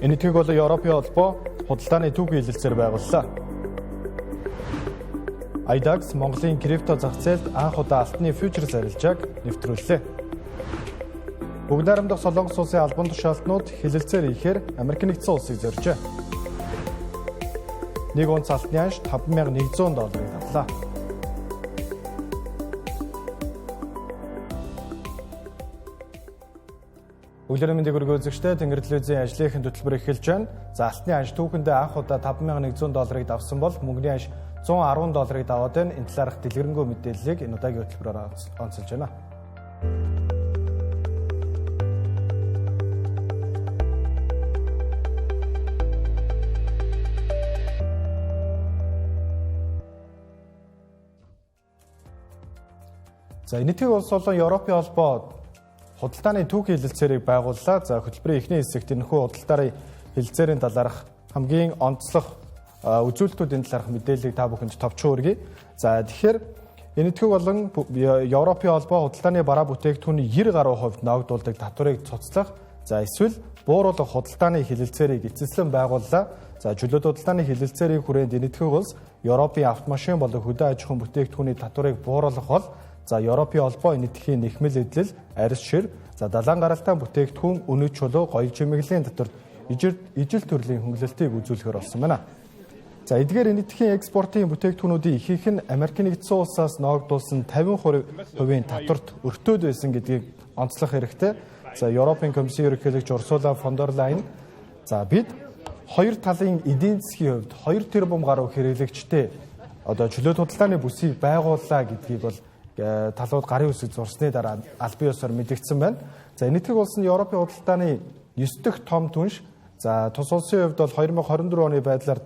Энэ тийг бол Европын холбоо худалдааны түүхий хэлэлцээр байгууллаа. IDAX Монголын крипто зах зээлд анх удаа алтны фьючерс арилжааг нэвтрүүллээ. Бүгд найрамдах Солонгос улсын албан тушаалтнууд хэлэлцээр ихээр Америк нэгдсэн улсыг зоржээ. Нэг унц алтны анш $5,100 авлаа. Өглөөний мэндийг өргөзөгчтэй Тэнгэр телевизийн ажлынхын хөтөлбөр эхэлж байна. За алтны анш түүхэндээ анх удаа $5,100 давсан бол мөнгөний анш $110 даваад байна. Энэ талаарх дэлгэрэнгүй мэдээллийг энэ удаагийн хөтөлбөрөөр онцолж байна. За энэ тийг улс болон Европын холбоо худалдааны түүхий хэлэлцээрийг байгууллаа. За хөтөлбөрийн эхний хэсэгт энэхүү худалдааны хэлэлцээрийн талаарх хамгийн онцлог үзүүлэлтүүдийн талаарх мэдээллийг та бүхэнд товчхон өргөе. За тэгэхээр энэ тийг болон Европын холбоо худалдааны бараа бүтээгдэхүүний 90% ногдуулдаг татварыг цуцлах, за эсвэл бууруулах худалдааны хэлэлцээрийг эцэслэн байгууллаа. За чөлөөт худалдааны хэлэлцээрийн хүрээнд энэ тийг улс Европын автомашин болон хөдөө аж ахуйн бүтээгдэхүүний татварыг бууруулах бол за Европын холбоо энэ тхийн нэхмэл эдлэл, арьс шир, за далайн гаралтай бүтээгдэхүүн, өнөц чулуу, гоёл чимэглэлийн татварт ижил төрлийн хөнгөлөлтийг үзүүлэхээр болсон байна. За эдгээр энэ тхийн экспортын бүтээгдэхүүнүүдийн ихэнх нь Америк нэгдсэн улсаас ногдуулсан 50% татварт өртөөд байсан гэдгийг онцлох хэрэгтэй. За Европын комиссийн ерөнхийлөгч Урсула фон дер Лайен за бид хоёр талын эдийн засгийн хувьд 2 тэрбум гаруй хэрэглэгчтэй одоо чөлөөт худалдааны бүсийг байгууллаа гэдгийг бол талууд гарын үсэг зурсны дараа аль бие усаар мэдэгдсэн байна. За энэ тийг улс нь Европын худалдааны 9 дахь том түнш. За тус улсын хувьд бол 2024 оны байдлаар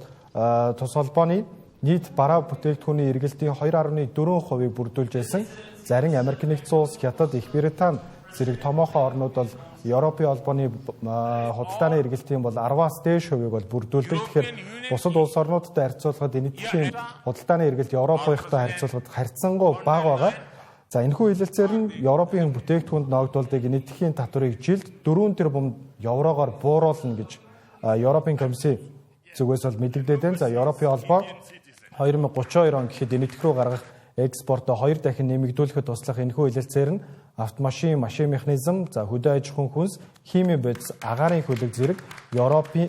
тус холбооны нийт бараа бүтээгдэхүүний эргэлтийн 2.4%-ийг бүрдүүлж байсан. Зарим Америк нэгдсэн улс, Хятад, Их Британь зэрэг томоохон орнууд бол Европын холбооны худалдааны эргэлтийн бол 10-аас дээш хувийг бол бүрдүүлдэг. Тэгэхээр бусад улс орнуудтай харьцуулахад энэ тхийн худалдааны эргэлт Европынхтай харьцуулахад харьцангуй бага байгаа. За энэхүү хэлэлцээр нь Европын бүтээгдэхүүнд ногдуулдаг энэ тхийн татварыг жилд 4 тэрбум еврогоор бууруулна гэж Европын комиссийн зүгээс бол мэдэгдээд байна. За Европын холбоо 2032 он гэхэд энэ тэх рүү гаргах экспортоо 2 дахин нэмэгдүүлэхэд туслах энэхүү хэлэлцээр нь автомашин, машин механизм, за хөдөө аж ахуйн хүнс, химийн бодис, агаарын хөлөг зэрэг Европын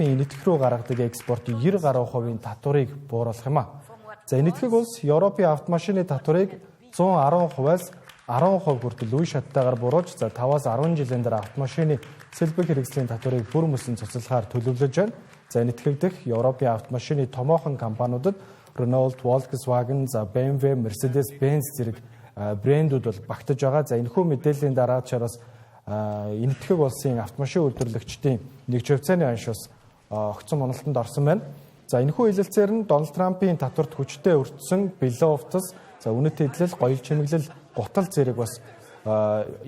энэ тэх рүү гаргадаг экспортын 90 гаруй хувийн татварыг бууруулах юм а. За энэ тхийг улс Европын автомашины татварыг 110%-аас 10% хүртэл үе шаттайгаар буруулж, за 5-аас 10 жилийн дараа автомашины сэлбэг хэрэгслийн татварыг бүр мөсөн цуцлахаар төлөвлөж байна. За энэ тхийг дэх Европын автомашины томоохон компаниудад Renault, Volkswagen, за BMW, Mercedes-Benz зэрэг брэндүүд бол багтаж байгаа. За энэхүү мэдээллийн дараачараас энэ тхийг улсын автомашин үйлдвэрлэгчдийн нэг живцааны анш бас огцон уналтанд орсон байна. За энэхүү хэлэлцээр нь Дональд Трампын татварт хүчтэй өртсөн бэлэн увтас, за үнэт эдлэл, гоёл чимэглэл, гутал зэрэг бас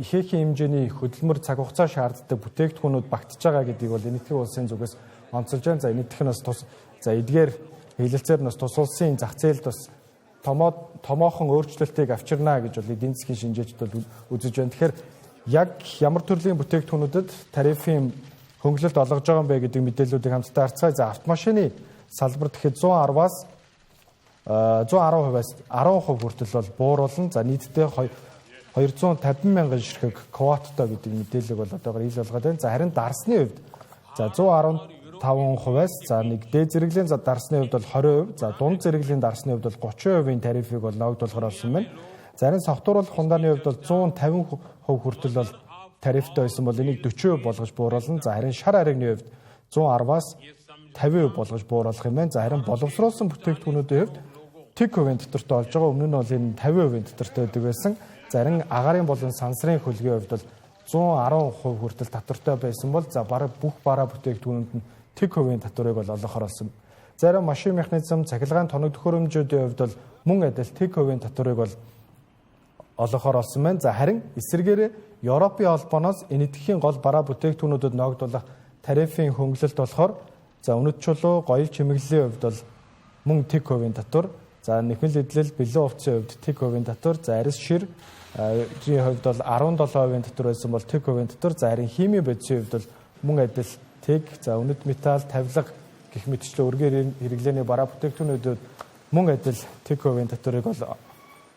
ихээхэн хэмжээний хөдөлмөр цаг хугацаа шаарддаг бүтээгдэхүүнүүд багтаж байгаа гэдгийг бол энэ тхийг улсын зүгээс онцолж байна. За энэ тх нь бас за эдгээр хэлэлцээр нь бас тус улсын зах зээлд бас томоохон өөрчлөлтийг авчирна гэж бол эдийн засгийн шинжээчд бол үзэж байна. Тэгэхээр яг ямар төрлийн бүтээгдэхүүнүүдэд тарифын хөнгөлөлт олгож байгаа юм бэ гэдэг мэдээллүүдийг хамтдаа харцгаая. За автомашины салбар тэгэхэд 110%-аас 10% хүртэл бол бууруулна. За нийтдээ 250 мянган ширхэг квоттой гэдэг мэдээлэл бол одоогоор ил болгоод байна. За харин дарсны хувьд за 115%-аас за нэг дээд зэрэглийн дарсны хувьд бол 20%, за дунд зэрэглийн дарсны хувьд бол 30% тарифыг бол ногдуулахаар болсон байна. Зарим согтууруулах хундааны хувьд бол 150% хүртэл бол тарифтай байсан бол энийг 40% болгож бууруулна. За харин шар харигны хувьд 110-аас 50% болгож бууруулах юм байна. За харин боловсруулсан бүтээгдэхүүнүүдийн хувьд тэг хувийн татвартай болж байгаа. Өмнө нь бол энэ 50% татвартай байдаг байсан. Зарим агаарын болон сансрын хөлгийн хувьд бол 110% хүртэл татвартай байсан бол за бараг бүх бараа бүтээгдэхүүнүүд нь тэг хувийн татварыг бол олгохоор болсон. Зарим машин механизм, цахилгаан тоног төхөөрөмжүүдийн хувьд бол мөн адил тэг хувийн татварыг бол олгохоор болсон байна. За харин эсвэргээр Европын холбооноос энэ тхийн гол бараа бүтээгдэхүүнүүдэд ногдуулах тарифын хөнгөлөлт болохоор за үнэт чулуу, гоёл чимэглэлийн хувьд бол мөн тэг хувийн татвар, за нэхмэл эдлэл, бэлэн хувцсын хувьд тэг хувийн татвар, за арьс шир хувьд бол 17% татвар байсан бол тэг хувийн татвар, за харин химийн бодисын хувьд бол мөн адил тэг, за үнэт металл, тавилга гэх мэтчлэн өргөн хэрэглээний бараа бүтээгдэхүүнүүдэд мөн адил take-away татварыг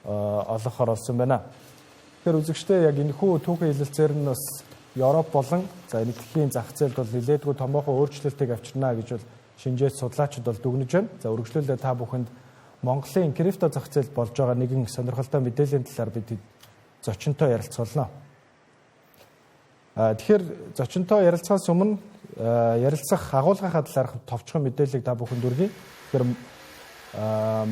олгохоор болсон байна. Тэгэхээр үзэгчдээ яг энэхүү түүхэн хэлэлцээр нь бас Европ болон за нийтийн зах зээлд бол нэлээдгүй томоохон өөрчлөлтийг авчирна гэж бол шинжээч судлаачид бол дүгнэж байна. За үргэлжлүүлээ та бүхэнд Монголын крипто зах зээлд болж байгаа нэгэн сонирхолтой мэдээллийн талаар бид зочинтой ярилцуулна. Тэгэхээр зочинтой ярилцахаас өмнө ярилцах агуулгынхаа талаарх товчхон мэдээллийг та бүхэнд хүргэе. Тэгэхээр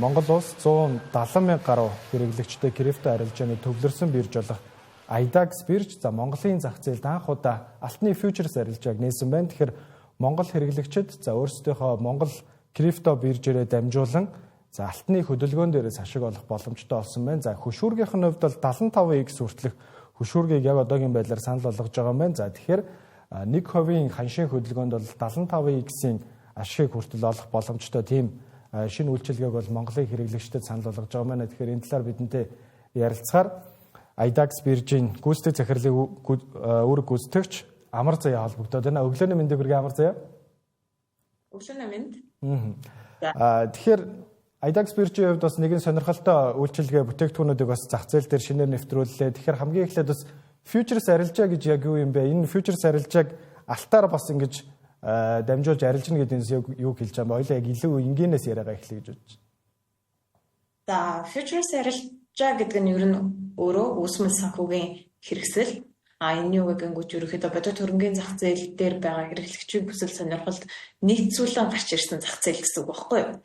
Монгол улс 170 мянга гаруй хэрэглэгчтэй крипто арилжааны төвлөрсөн бирж болох IDAX бирж за Монголын зах зээлд анх удаа алтны фьючерс арилжааг нээсэн байна. Тэгэхээр Монгол хэрэглэгчид за өөрсдийнхөө Монгол крипто биржээрээ дамжуулан за алтны хөдөлгөөн дээрээс ашиг олох боломжтой болсон байна. За хөшүүргийнх нь хувьд бол 75x хүртэлх хөшүүргийг яг одоогийн байдлаар санал болгож байгаа юм байна. За тэгэхээр 1% ханшийн хөдөлгөөнд бол 75x-ийн ашигыг хүртэл олох боломжтой тийм шинэ үйлчилгээг бол Монголын хэрэглэгчдэд санал болгож байгаа юм байна. Тэгэхээр энэ талаар бидэнтэй ярилцахаар IDAX биржийн гүйцэтгэх захирлын үүрэг гүйцэтгэгч Амар Заяа холбогдоод байна. Өглөөний мэндийг хүргэе Амар Заяа. Өглөөний мэнд. Тэгэхээр IDAX биржийн хувьд бас нэгэн сонирхолтой үйлчилгээ бүтээгдэхүүнүүдийг бас зах зээл дээр шинээр нэвтрүүллээ. Тэгэхээр хамгийн эхлээд бас фьючерс арилжаа гэж яг юу юм бэ? Энэ фьючерс арилжааг алтаар бас ингэж дамжуулж арилжна гэдгээс юу хэлж байгаа юм бэ? Хоёлаа яг илүү энгийнээс яриагаа эхлэе гэж бодож байна. За фьючерс арилжаа гэдэг нь ер нь өөрөө үүсмэл санхүүгийн хэрэгсэл. Энэ юу гэнгүүт ерөөхдөө бодит хөрөнгөний зах зээл дээр байгаа хэрэглэгчийн бүсэл сонирхолд нийцүүлэн гарч ирсэн зах зээл гэсэн үг байхгүй юу?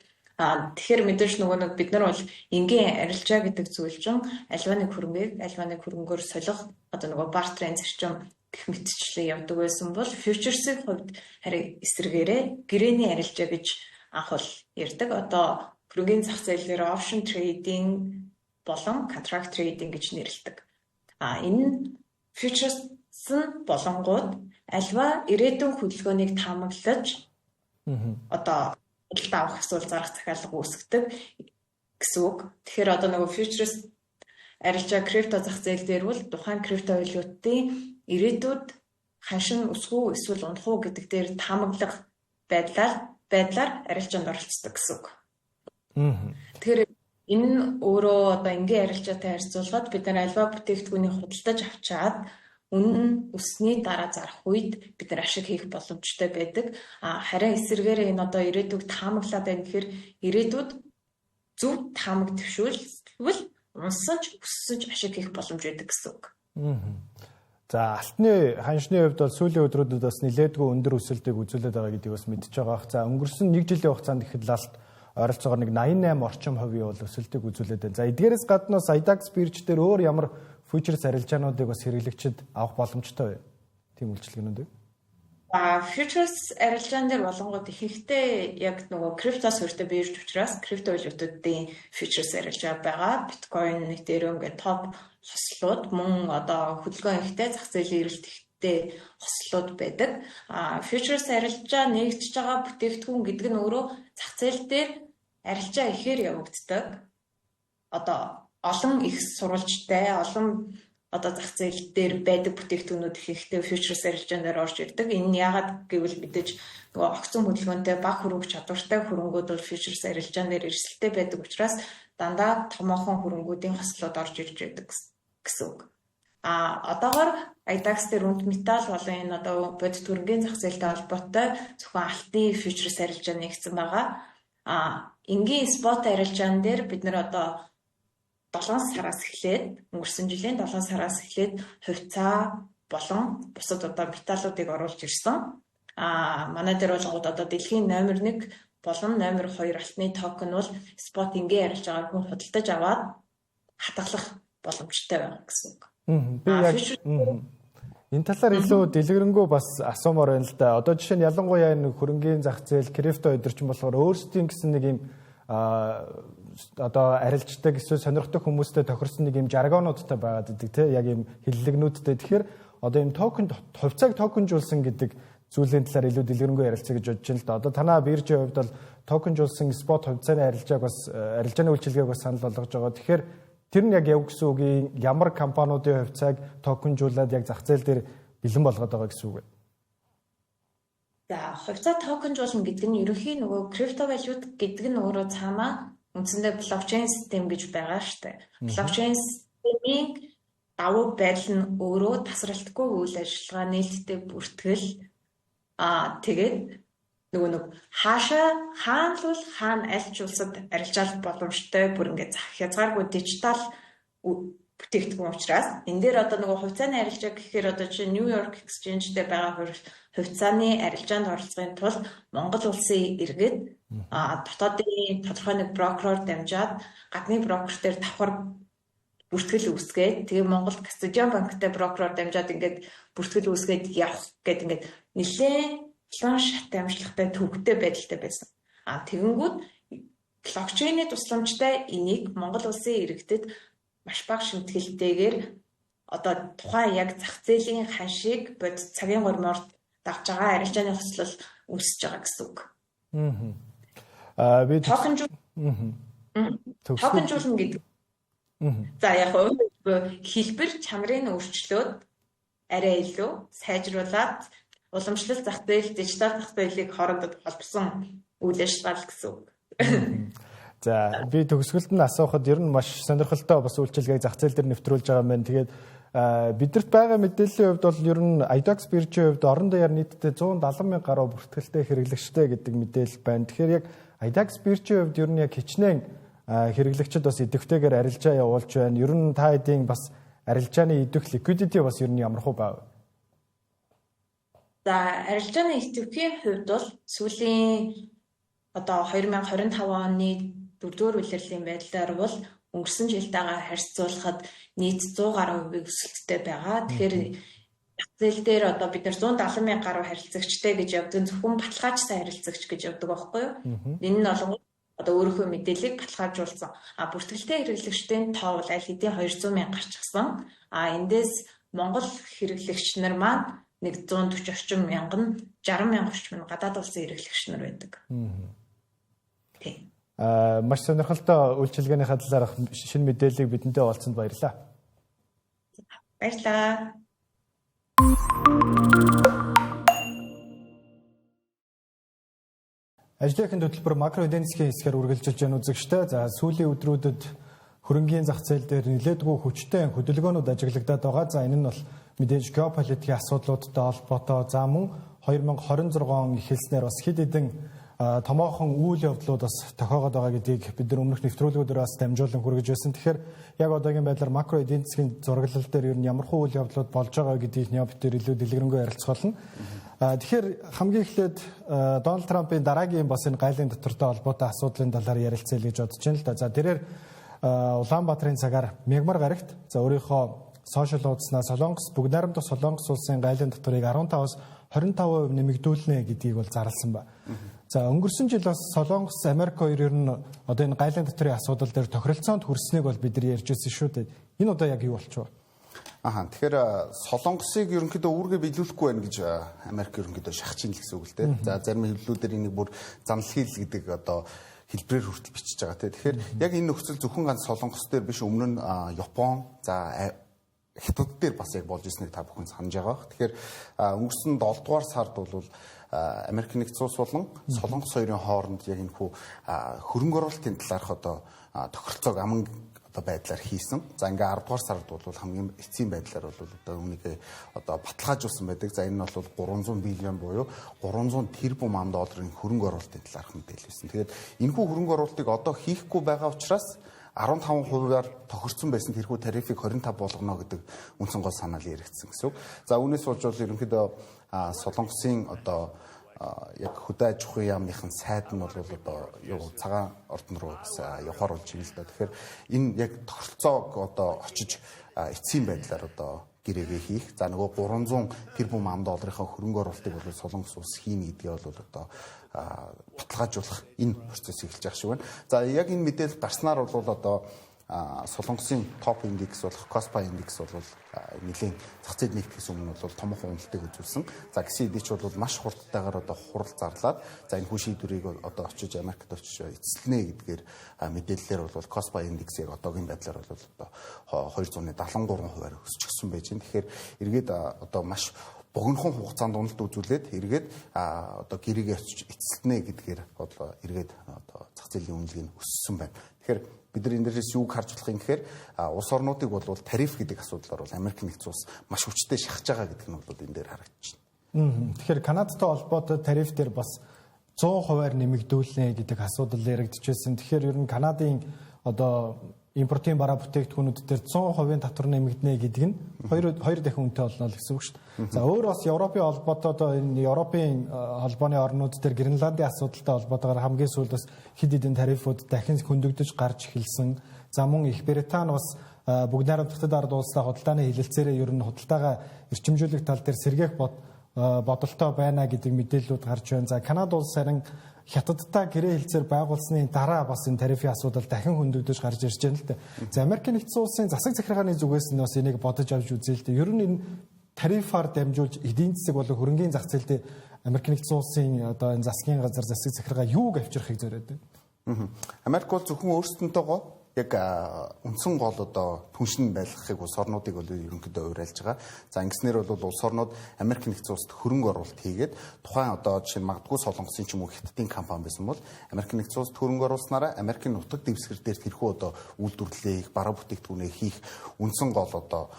Тэгэхээр мэдээж нөгөө бид нар бол энгийн арилжаа гэдэг зүйл чинь альва нэг хөрөнгөөр солих одоо нөгөө бартерын зарчим гэх мэтчлэн явдаг байсан бол фьючерсийн хувьд харин эсрэгээрээ гэрээний арилжаа гэж анх бол ярьдаг. Одоо хөрөнгөний зах зээлээр option trading болон contract trading гэж нэрлэдэг. Энэ фьючерс нь болонгууд альва ирээдүйн хөдөлгөөнийг таамаглаж одоо худалдаа авах эсвэл зарах захиалга үүсгдэг гэсэн үг. Тэгэхээр одоо нөгөө фьючерс арилжаа крипто зах зээл дээр бол тухайн крипто валютын ирээдүйд ханшин өсөх үү эсвэл унах уу гэдэг дээр таамаглах байдлаар арилжаанд оролцдог гэсэн үг. Тэгэхээр энэ өөрөө одоо энгийн арилжаатай харьцуулахад бид нар альва бүтээгдэхүүнийг худалдаж авчаад үнэн нь өссөний дараа зарах үед бид нар ашиг хийх боломжтой байдаг. Харин эсвэргээр энэ одоо ирээдүйг таамаглаад байна гэхээр ирээдүйд зөв таамаг төвшүүлвэл унсаж өссөж ашиг хийх боломж байдаг гэсэн үг. За алтны ханшны хувьд бол сүүлийн өдрүүдэд бас нэлээдгүй өндөр өсөлтийг үзүүлээд байгаа гэдгийг бас мэдж байгаа. За өнгөрсөн 1 жилийн хугацаанд ихэд лалт ойролцоогоор нэг 88 орчим хувийн бол өсөлтийг үзүүлээд байна. За эдгээрээс гадна бас IDAX бирж дээр өөр ямар фьючерс арилжаануудыг бас хэрэглэгчид авах боломжтой вэ? Тийм үйлчилгээнүүд. Фьючерс арилжаан дээр болонгууд ихэнхдээ яг нөгөө криптос хүртэ бирж учраас крипто валютуудын фьючерс арилжаа байгаа. Биткойн, Ethereum гэх топ хослууд мөн одоо хөдөлгөөн ихтэй зах зээлийн эрэлт ихтэй хослууд байдаг. Фьючерс арилжаа нэгдэж байгаа бүтээгдэхүүн гэдэг нь өөрөө зах зээл дээр арилжаа ихээр явагддаг. Одоо олон их сурвалжтай, олон одоо зах зээл дээр байдаг бүтээгдэхүүнүүд ихэнхдээ фьючерс арилжаан дээр орж ирдэг. Энэ нь яагаад гэвэл мэдээж нөгөө огцон хөдөлгөөнтэй бага хөрөнгө чадвартай хөрөнгүүд бол фьючерс арилжаан дээр эрсдэлтэй байдаг учраас дандаа томоохон хөрөнгүүдийн хослууд орж ирж байдаг гэсэн үг. Одоогоор IDAX дээр үнд металл болон энэ одоо бодит хөрөнгөний зах зээлтэй холбоотой зөвхөн алтны фьючерс арилжаа нэгдсэн байгаа. Энгийн спот арилжаан дээр бид нэр одоо 7 сараас эхлээд өнгөрсөн жилийн 7 сараас эхлээд хувьцаа болон бусад одоо металлуудыг оруулж ирсэн. Манай дээр бол одоо дэлхийн номер 1 болон номер 2 алтны токен бол спот энгийн арилжаагаар хүн худалдаж аваад хадгалах боломжтой байна гэсэн үг. Би яг энэ талаар илүү дэлгэрэнгүй бас асуумаар байна л да. Одоо жишээ нь ялангуяа энэ хөрөнгөний зах зээл крипто өдөрчин болохоор өөрсдийн гэсэн нэг юм одоо арилждаг эсвэл сонирхдаг хүмүүстэй тохирсон нэг юм жаргонуудтай байгаад идэг тийм яг юм хиллэгнүүдтэй. Тэгэхээр одоо юм токенд хувьцааг токенжуулсан гэдэг зүйлийн талаар илүү дэлгэрэнгүй ярилцъя гэж бодож байна л да. Одоо танаа биржийн хувьд бол токенжуулсан спот хувьцааны арилжааг бас арилжааны үйлчилгээг бас санал болгож байгаа. Тэгэхээр тэр нь яг яв гэсэн үгийн ямар компаниудын хувьцааг токенжуулаад яг зах зээл дээр бэлэн болгоод байгаа гэсэн үг вэ? За хувьцаа токенжуулна гэдэг нь ерөнхийн нөгөө криптовалют гэдэг нь өөрөө цаанаа үндсэндээ блокчейн систем гэж байгаа шүү дээ. Блокчейн системийн давуу байдал нь өөрөө тасралтгүй үйл ажиллагаа нээлттэй бүртгэл тэгээд нэг хаашаа хаана л хаана аль ч улсад арилжаалах боломжтой бүр ингээд хязгааргүй дижитал бүтээгдэхүүн учраас энэ дээр одоо нөгөө хувьцааны арилжаа гэхээр одоо чи New York Exchange-тэй байгаа хувьцааны арилжаанд оролцохын тулд Монгол улсын иргэд дотоодын тодорхой нэг брокероор дамжаад гадны брокер дээр давхар бүртгэл үүсгээд тэгээ Монгол Кастодиан банктай брокероор дамжаад ингээд бүртгэл үүсгээд явах гэдэг ингээд нэлээд план шат амжилттай төвөгтэй байдалтай байсан. Тэгэнгүүт блокчейний тусламжтай энийг Монгол улсын иргэдэд маш бага шимтгэлтэйгээр одоо тухайн яг зах зээлийн ханшийг бодит цагийн гормоор дагж байгаа арилжааны хослол үүсэж байгаа гэсэн үг. Би токенжуулна гэдэг. За яг хэлбэр чанарыг өөрчлөөд арай илүү сайжруулад уламжлалт зах зээл, дижитал зах зээлийг хоорондоо холбосон үйл ажиллагаа гэсэн үг. За би төгсгөлд нь асуухад ер нь маш сонирхолтой бас үйлчилгээг зах зээл дээр нэвтрүүлж байгаа юм байна. Тэгээд бидэрт байгаа мэдээллийн хувьд бол ер нь IDOX биржийн хувьд орон даяар нийтдээ 170 мянга гаруй бүртгэлтэй хэрэглэгчтэй гэдэг мэдээлэл байна. Тэгэхээр яг IDOX биржийн хувьд ер нь яг хичнээн хэрэглэгчид бас идэвхтэйгээр арилжаа явуулж байна. Ер нь та хэдийн бас арилжааны идэх liquidity бас ер нь ямар хөө байв? За арилжааны идэвхийн хувьд бол сүүлийн одоо 2025 оны 4-р улирлын байдлаар бол өнгөрсөн жилтэйгээ харьцуулахад нийт 100 гаруй өсөлттэй байгаа. Тэгэхээр зээл дээр одоо бид нар 170 мянга гаруй харилцагчтай гэж явдаг, зөвхөн баталгаажсан харилцагч гэж явдаг байхгүй юу? Энэ нь бол одоо өөрийнхөө мэдээллийг баталгаажуулсан. Бүртгэлтэй хэрэглэгчдийн тоо бол аль хэдийн 200 мянга гарчихсан. Эндээс Монгол хэрэглэгч нар маань нэг 140 орчим мянга нь 60 мянга орчим нь гадаад улсын хэрэглэгч нар байдаг. Тийм. Маш сонирхолтой үйлчилгээний талаарх шинэ мэдээллийг бидэнтэй олцсонд баярлалаа. Баярлалаа. Ажлын хөтөлбөр макро эдийн засгийн хэсгээр үргэлжилж байгаа үзэгчтэй. За сүүлийн өдрүүдэд хөрөнгийн зах зээл дээр нэлээдгүй хүчтэй хөдөлгөөнүүд ажиглагдаад байгаа. За энэ нь бол мэдээж геополитикийн асуудлуудтай холбоотой. За мөн 2026 он эхэлснээр бас хэд хэдэн томоохон үйл явдлууд бас тохиогод байгаа гэдгийг бид нар өмнөх нэвтрүүлгүүдээр бас дамжуулан хүргэж байсан. Тэгэхээр яг одоогийн байдлаар макро эдийн засгийн зураглал дээр ер нь ямар хуу үйл явдлууд болж байгаа гэдгийг бид нар илүү дэлгэрэнгүй ярилцах болно. Тэгэхээр хамгийн эхлээд Дональд Трампын дараагийн бас энэ гайлын дотортой холбоотой асуудлын талаар ярилцъя гэж бодож байна л да. За тэрээр Улаанбаатарын цагаар Мягмар гарагт за өөрийнхөө сошиал хуудаснаас Солонгос бүгд найрамдах Солонгос улсын гайлын доторыг 15-аас 25% нэмэгдүүлнэ гэдгийг бол зарласан ба. За өнгөрсөн жил бас Солонгос, Америк хоёр ер нь одоо энэ гайлын доторын асуудал дээр тохиролцоонд хүрснийг бол бид нар ярьж ирсэн шүү дээ. Энэ одоо яг юу болчихв? Тэгэхээр Солонгосыг ерөнхийдөө үүргээ биелүүлэхгүй байна гэж Америк ерөнхийдөө шахаж ийн гэсэн үг л дээ. За зарим хэвлэлүүдээр энийг бүр занл хийл гэдэг одоо хэлбэрээр хүртэл бичиж байгаа тийм. Тэгэхээр яг энэ нөхцөл зөвхөн ганц Солонгос дээр биш өмнө нь Япон, за Хятад дээр бас яг болж ирснийг та бүхэн санаж байгаа. Тэгэхээр өнгөрсөн 7 дугаар сард бол Америк нэгдсэн улс болон Солонгос хоёрын хооронд яг энэ хөрөнгө оруулалтын талаарх одоо тохиролцоог аман одоо байдлаар хийсэн. За ингээ 10 дугаар сард бол хамгийн эцсийн байдлаар бол одоо үүнийг одоо баталгаажуулсан байдаг. За энэ нь бол 300 биллион буюу 300 тэрбум ам долларын хөрөнгө оруулалтын талаарх мэдээлэл байсан. Тэгээд энэхүү хөрөнгө оруулалтыг одоо хийхгүй байгаа учраас 15%-аар тохирсон байсан тэрхүү тарифыг 25 болгоно гэдэг үндсэн гол санаал яригдсан гэсэн үг. За үүнээс болж бол ерөнхийдөө Солонгосын одоо яг хөдөө аж ахуйн яамныхын сайд нь бол одоо цагаан ордон руу явахаар болж байна л да. Тэгэхээр энэ яг тохиролцоог одоо очиж эцсийн байдлаар одоо гэрээгээ хийх. За нөгөө 300 тэрбум ам долларын хөрөнгө оруулалтыг бол Солонгос улс хийнэ гэдгийг бол одоо баталгаажуулах энэ процесс эхэлж байгаа шиг байна. За яг энэ мэдээлэл гарснаар бол одоо Солонгосын топ индекс болох Kospi индекс бол нэлийн зах зээл нэгтгэс өмнө бол томоохон үнэлтэйг үзүүлсэн. За гэсэн хэдий ч бол маш хурдтайгаар одоо хурал зарлаад за энэ хүү шийдвэрийг одоо очиж Америкт очиж эцэлнэ гэдгээр мэдээллээр бол Kospi индекс яг одоогийн байдлаар бол одоо 273%-аар өсчихсөн байж байна. Тэгэхээр эргээд одоо маш богинохон хугацаанд уналт үзүүлээд эргээд одоо гэрээгээ эцэлтнэ гэдгээр одоо эргээд одоо зах зээлийн үнэлгээ нь өссөн байна. Тэгэхээр бид нар энэ дээрээс юуг харж болох юм гэхээр улс орнуудыг бол тариф гэдэг асуудлаар бол Америк нэгдсэн улс маш хүчтэй шахаж байгаа гэдэг нь бол энэ дээр харагдаж байна. Тэгэхээр Канадтай холбоотой тариф дээр бас 100% нэмэгдүүлнэ гэдэг асуудал яригдж байсан. Тэгэхээр ер нь Канадын одоо импортын бараа бүтээгдэхүүнүүд дээр 100% татвар нэмэгдэнэ гэдэг нь хоёр дахин үнэтэй болно гэсэн үг шүү дээ. За өөр бас Европын холбоотой одоо энэ Европын холбооны орнууд дээр Гренландын асуудалтай холбоотойгоор хамгийн сүүлд бас хэд хэдэн тарифууд дахин хөндөгдөж гарч эхэлсэн. За мөн Их Британи бас бүгд найрамдагчдад ард улстай худалдааны хилэлцээрээ ер нь худалдаагаа эрчимжүүлэх тал дээр сэргээх бодолтой байна гэдэг мэдээллүүд гарч байна. За Канада улс харин Хятадтай гэрээ хэлцээр байгуулсны дараа бас энэ тарифын асуудал дахин хөндөгдөж гарч ирж байна л дээ. За Америк нэгдсэн улсын засаг захиргааны зүгээс нь бас энийг бодож авч үзээ л дээ. Ер нь энэ тарифаар дамжуулж эдийн засаг болон хөрөнгийн зах зээл дээр Америк нэгдсэн улсын одоо энэ засгийн газар засаг захиргаа юуг авчрахыг зориод байна? Америк бол зөвхөн өөрсдөнтөөгөө яг үндсэн гол одоо түншин байлгахыг улс орнуудыг бол ерөнхийдөө уриалж байгаа. За ингэснээр бол улс орнууд Америк нэгдсэн улсад хөрөнгө оруулалт хийгээд тухайн одоо жишээ нь магадгүй Солонгосын ч юм уу Хятадын компани байсан бол Америк нэгдсэн улсад хөрөнгө оруулснараа Америкийн нутаг дэвсгэр дээр тэрхүү одоо үйлдвэрлэлээ хийх, бараа бүтээгдэхүүнээ хийх үндсэн гол одоо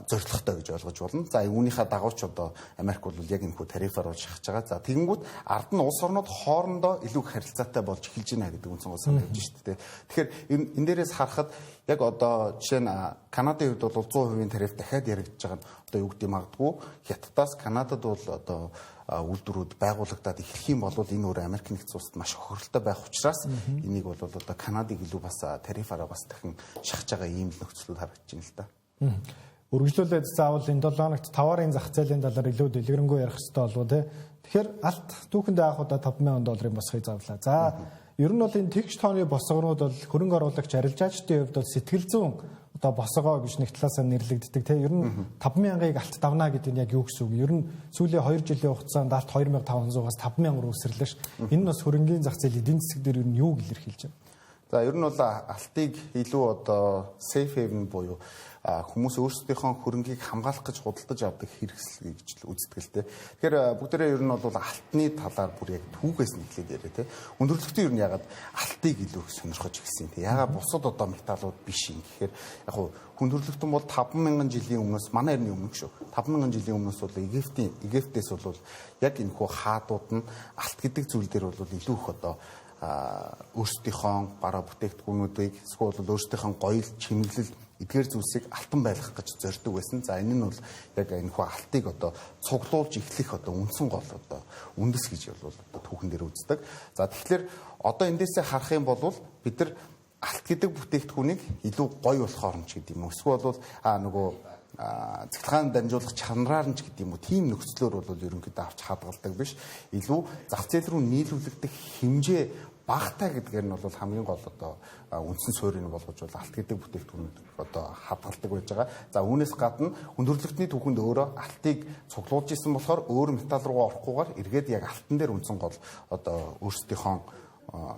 зорилготой гэж ойлгож болно. За үүнийхээ дагуу ч одоо Америк бол яг энэ хүү тарифаар бол шахаж байгаа. За тэгэнгүүт ард нь улс орнууд хоорондоо илүү их харилцаатай болж эхэлж байна гэдэг үндсэн гол санал явж шүү дээ. Тэгэхээр энэ дээрээс харахад яг одоо жишээ нь Канадын хувьд бол 100% тариф дахиад яригдж байгаа нь одоо юу гэдэг магадгүй Хятадаас Канадад бол одоо үйлдвэрүүд байгуулагдаад эхлэх юм бол энэ өөр Америк нэгдсэн улсад маш хохиролтой байх учраас энийг бол одоо Канадыг илүү бас тарифаараа бас дахин шахаж байгаа ийм нөхцлүүд харагдаж байна л да. Үргэлжлүүлээд заавал энэ 7 хоногт товарын зах зээлийн талаар илүү дэлгэрэнгүй ярих хэрэгтэй болов уу те. Тэгэхээр алт түүхэндээ авах удаа $5,000 босхийг завлаа. За ер нь бол энэ тэгш тооны босгонууд бол хөрөнгө оруулагч арилжаачдын хувьд бол сэтгэл зүйн одоо босгоо гэж нэг талаасаа нэрлэгддэг те. Ер нь 5,000-ыг алт давна гэдэг нь яг юу гэсэн үг? Ер нь сүүлийн 2 жилийн хугацаанд алт 2,500-аас 5,000 руу өсөрлөө ш. Энэ нь бас хөрөнгийн зах зээл эдийн засаг дээр ер нь юуг илэрхийлж байна? За ер нь бол алтыг илүү одоо safe haven буюу хүмүүс өөрсдийнхөө хөрөнгийг хамгаалах гэж худалдаж авдаг хэрэгсэл гэж үздэг л дээ. Тэгэхээр бүгдээрээ ер нь бол алтны талаар бүр яг түүхээс нэглээд яриа те. Өндөрлөгтөө ер нь ягаад алтыг илүү сонирхож ирсэн те. Ягаад бусад одоо металлууд биш юм гэхээр яг хуу хүндрэлтэн бол 5,000 жилийн өмнөөс манай эртний өмнө шүү. 5,000 жилийн өмнөөс бол Египтээс бол яг энэ хуу хаадууд нь алт гэдэг зүйл дээр бол илүү их одоо өөрсдийнхөө бараа бүтээгдэхүүнүүдийг эсвэл өөрсдийнхөө гоёл чимэглэл эдгээр зүйлсийг алтан байлгах гэж зорддог байсан. За энэ нь бол яг энэ хүү алтыг одоо цуглуулж эхлэх одоо үндсэн гол одоо үндэс гэж бол одоо түүхэн дээр үздэг. За тэгэхээр одоо эндээсээ харах юм бол бид нар алт гэдэг бүтээгдэхүүнийг илүү гоё болохоор юм ч гэдэг юм уу. Эсвэл бол нөгөө цэцлэгаан дамжуулах чанараар нь ч гэдэг юм уу. Тийм нөхцлөөр бол ерөнхийдөө авч хадгалдаг биш. Илүү зах зээл рүү нийлүүлэгдэх хэмжээ багтаа гэдгээр нь бол хамгийн гол одоо үндсэн суурийг болгож бол алт гэдэг бүтээгдэхүүнүүд одоо хадгалдаг байж байгаа. За үүнээс гадна өндөрлөгтний түүхэнд өөрөө алтыг цуглуулж исэн болохоор өөр металл руу орохгүйгээр эргээд яг алтан дээр үндсэн гол одоо өөрсдийнхөө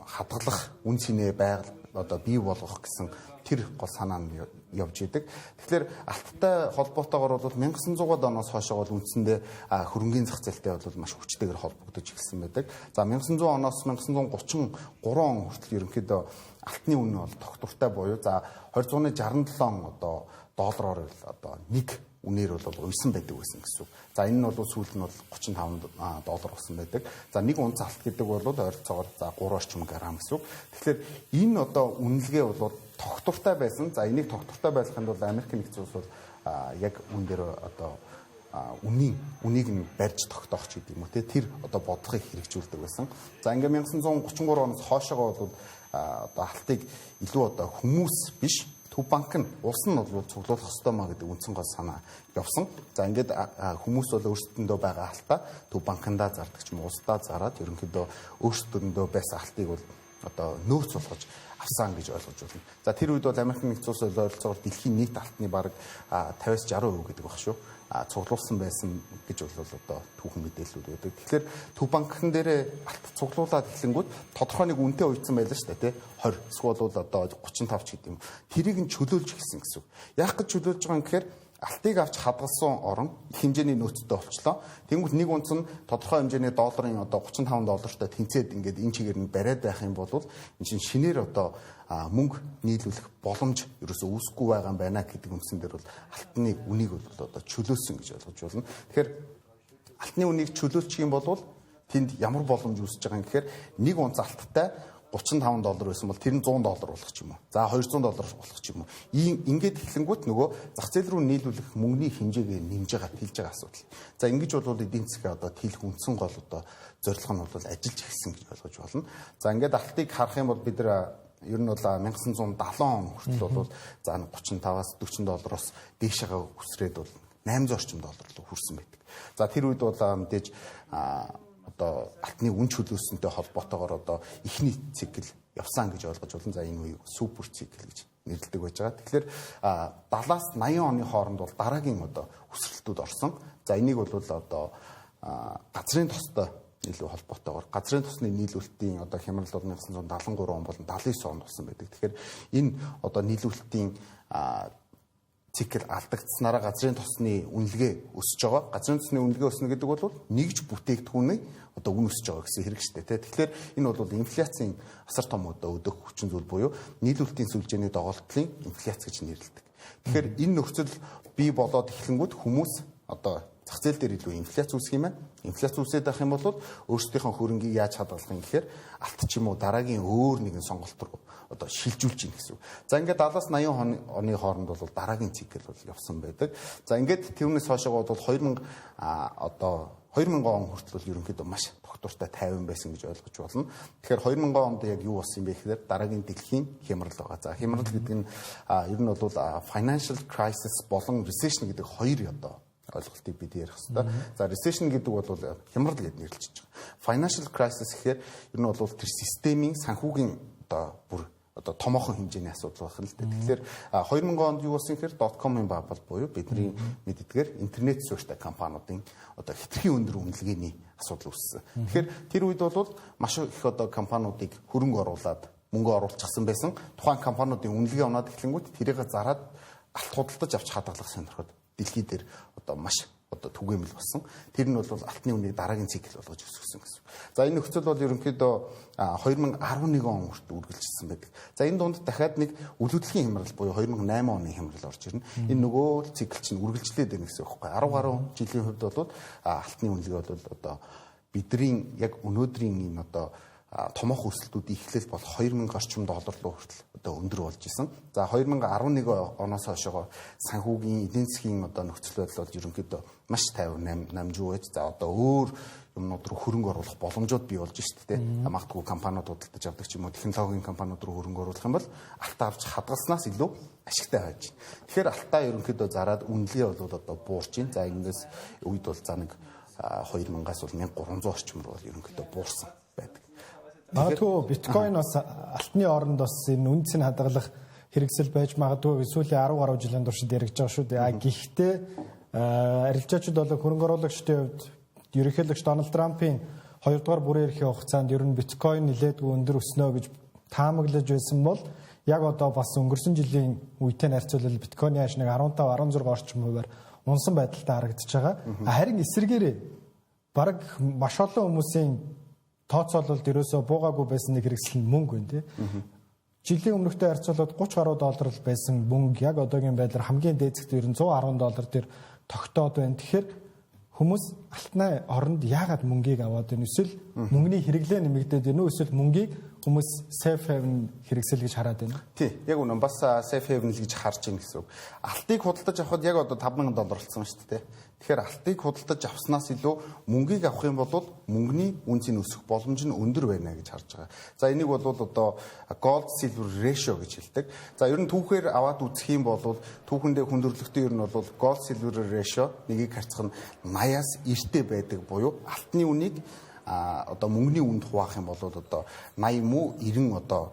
хадгалах үн цэнэ байгаль одоо бий болгох гэсэн тэр гол санаа нь явж идэг. Тэгэхээр алттай холбоотойгоор бол 1900-аад оноос хойш бол үндсэндээ хөрөнгийн зах зээлтэй бол маш хүчтэйгээр холбогдож эхэлсэн байдаг. За 1900 оноос 1933 он хүртэл ерөнхийдөө алтны үнэ бол тогтвортой буюу за 2067 одоо доллараар одоо нэг үнээр бол уйсан байдаг байсан гэсэн үг. За энэ нь бол сүүлд нь бол $35 болсон байдаг. За нэг унц алт гэдэг бол ойролцоогоор за 3 орчим грамм гэсэн үг. Тэгэхээр энэ одоо үнэлгээ бол тогтвортой байсан. За энийг тогтвортой байлгахын тулд Америк нэгдсэн улс бол яг үн дээр одоо үнийг нь барьж тогтоох ч гэдэг юм уу те тэр одоо бодлогыг хэрэгжүүлдэг байсан. За ингээ 1933 оноос хойшоогоо бол одоо алтыг илүү одоо хүмүүс биш төв банк нь улс нь бол цуглуулах ёстой маа гэдэг үндсэн гол санаа явсан. За ингээд хүмүүс бол өөрсдөндөө байгаа алтаа төв банкндаа зардаг ч юм уу улсдаа зараад ерөнхийдөө өөрсдөндөө байсан алтыг бол одоо нөөц болгож авсан гэж ойлгож байна. За тэр үед бол Америк нэгдсэн улс ойролцоогоор дэлхийн нийт алтны бараг 50-60% гэдэг баг шүү. Цуглуулсан байсан гэж бол одоо түүхэн мэдээллүүд байдаг. Тэгэхээр төв банкн дээр алт цуглуулад эхлэнгүүт тодорхой нэг үнэтэй уйдсан байлаа шүү дээ, 20 эсвэл одоо 35 ч гэдэг юм. Тэрийг нь чөлөөлж эхэлсэн гэсэн үг. Яах гэж чөлөөлж байгаа юм гэхээр алтыг авч хадгалсан орон их хэмжээний нөөцтэй болчлоо. Тэнгүүт нэг унц нь тодорхой хэмжээний долларын одоо $35-тай тэнцээд ингээд энэ чигээр нь бариад байх юм бол энэ чинь шинээр одоо мөнгө нийлүүлэх боломж ерөөсөө үүсэхгүй байгаа юм байна гэдэг үндсэн дээр бол алтны үнийг бол одоо чөлөөсөн гэж ойлгож байна. Тэгэхээр алтны үнийг чөлөөлчих юм бол тэнд ямар боломж үүсэж байгаа юм гэхээр нэг унц алттай $35 байсан бол тэр нь $100 болох ч юм уу. За $200 болох ч юм уу. Ингээд эхлэнгүүт нөгөө зах зээл рүү нийлүүлэх мөнгөний хэмжээгээ нэмж байгаа тэлж байгаа асуудал. За ингэж бол эдийн засгийн одоо тэлэх үндсэн гол одоо зорилго нь бол ажиллаж эхэлсэн гэж ойлгож болно. За ингээд алтыг харах юм бол бид нар ер нь бол 1970 он хүртэл бол за $35-аас $40-оос дээшээгээ өсрээд бол $800 орчим руу хүрсэн байдаг. За тэр үед бол мэдээж одоо алтны үн чөлөөсөнтэй холбоотойгоор одоо ихний цикл явсан гэж ойлгож болно. За энэ үеийг супер цикл гэж нэрлэдэг байж байгаа. Тэгэхээр 70-аас 80 оны хооронд бол дараагийн одоо өсрэлтүүд орсон. За энийг бол одоо газрын тостой илүү холбоотойгоор газрын тосны нийлүүлэлтийн одоо хямрал бол 1973 он болон 79 онд болсон байдаг. Тэгэхээр энэ одоо нийлүүлэлтийн цикл алдагдсанараа газрын тосны үнэлгээ өсөж байгаа. Газрын тосны үнэлгээ өснө гэдэг бол нэгж бүтээгдэхүүний одоо үн өсөж байгаа гэсэн хэрэг шүү дээ. Тэгэхээр энэ бол инфляцийн асар том одоо өдөх хүчин зүйл буюу нийлүүлэлтийн сүлжээний доголдолын инфляц гэж нэрлэдэг. Тэгэхээр энэ нөхцөл бий болоод эхлэнгүүт хүмүүс одоо зах зээл дээр илүү инфляц үүсэх юм байна. Инфляц үүсээд байх юм бол өөрсдийнхөө хөрөнгийг яаж хадгалах юм гэхээр алт ч юм уу дараагийн өөр нэгэн сонголт руу одоо шилжүүлж ийн гэсэн үг. За ингээд 70-аас 80 оны хооронд бол дараагийн цикл бол явсан байдаг. За ингээд тэрнээс хойшоо бол 2000 он хүртэл бол ерөнхийдөө маш тогтвортой тайван байсан гэж ойлгож болно. Тэгэхээр 2000 онд яг юу болсон юм бэ гэхээр дараагийн дэлхийн хямрал байгаа. За хямрал гэдэг нь ер нь бол financial crisis болон recession гэдэг хоёр одоо ойлголтыг бид ярих хэрэгтэй. За recession гэдэг бол хямрал гэж нэрлэж байгаа. Financial crisis гэхээр ер нь бол тэр системийн санхүүгийн одоо бүр одоо томоохон хэмжээний асуудал байх л дээ. Тэгэхээр 2000 онд юу болсон гэхээр .com-ын бабл буюу бидний мэддгээр интернет суурьтай компаниудын одоо хэтэрхий өндөр үнэлгээний асуудал үүссэн. Тэгэхээр тэр үед бол маш их одоо компаниудыг хөрөнгө оруулаад мөнгө оруулчихсан байсан. Тухайн компаниудын үнэлгээ унаад эхлэнгүүт тэрийг зараад алт худалдаж авч хадгалах сонирхоод дэлхий дээр одоо маш одоо түгээмэл болсон. Тэр нь бол алтны үнийг дараагийн цикл болгож өсгсөн гэсэн. За энэ нөхцөл бол ерөнхийдөө 2011 он хүртэл үргэлжилсэн байдаг. За энэ дунд дахиад нэг үлгэдлийн хямрал буюу 2008 оны хямрал орж ирнэ. Энэ нөгөө цикл чинь үргэлжлээд байна гэсэн үг байхгүй. 10 гаруй жилийн хувьд бол алтны үнэлгээ бол одоо бидний яг өнөөдрийн энэ одоо томоохон өсөлтүүд ихлэл бол $2000 орчим руу хүртэл одоо өндөр болж исэн. За 2011 оноос хойшоо санхүүгийн эдийн засгийн одоо нөхцөл байдал бол ерөнхийдөө маш тайван намжуу байж за одоо өөр юмнууд руу хөрөнгө оруулах боломжууд бий болж шүү дээ. Магадгүй компаниуд худалдаж авдаг ч юм уу технологийн компаниуд руу хөрөнгө оруулах юм бол алтаа авч хадгалснаас илүү ашигтай байж. Тэгэхээр алтаа ерөнхийдөө зараад үнэлгээ бол одоо буурч байна. За ингэс үед бол за нэг 2000-аас бол 1300 орчим руу ерөнхийдөө буурсан байдаг. Магадгүй биткойн бас алтны оронд бас энэ үнцийг хадгалах хэрэгсэл байж магадгүй сүүлийн 10 гаруй жилийн туршид яригдж байгаа шүү дээ. Гэхдээ арилжаачид болон хөрөнгө оруулагчдын хувьд ерөнхийлөгч Дональд Трампын 2 дугаар бүрийн эрхийн хугацаанд ер нь биткойн нэлээдгүй өндөр өснө гэж таамаглаж байсан бол яг одоо бас өнгөрсөн жилийн үетэй харьцуулбал биткойны хаш нэг 15-16 орчим хувиар унсан байдалтай харагдаж байгаа. Харин эсвэргээрээ бараг маш олон хүмүүсийн тооцоололд ерөөсөө буугаагүй байсан нэг хэрэгсэл нь мөнгө байна тий. Жилийн өмнөхтэй харьцуулбал $30 гаруй байсан мөнгө яг одоогийн байдлаар хамгийн дээд зэгт ер нь $110 дээр тогтоод байна. Тэгэхээр хүмүүс алтны оронд яагаад мөнгийг аваад байна? Эсвэл мөнгөний хэрэглээ нэмэгдээд байна уу? Эсвэл мөнгийг хүмүүс safe haven хэрэгсэл гэж хараад байна. Тий, яг үнэн бас safe haven л гэж харж байна гэсэн үг. Алтыг худалдаж авахд яг одоо $5000 болсон шүү дээ. Тэгэхээр алтыг худалдаж авснаас илүү мөнгийг авах юм бол мөнгөний үнцийн өсөх боломж нь өндөр байна гэж харж байгаа. За энийг бол одоо gold silver ratio гэж хэлдэг. За ер нь түүхээр аваад үзэх юм бол түүхэндээ хүндрэлттэй ер нь бол gold silver ratio нэгийг харьцах нь 80-аас 90-тэй байдаг буюу алтны үнийг одоо мөнгөний үнд хуваах юм бол одоо 80 муу 90 одоо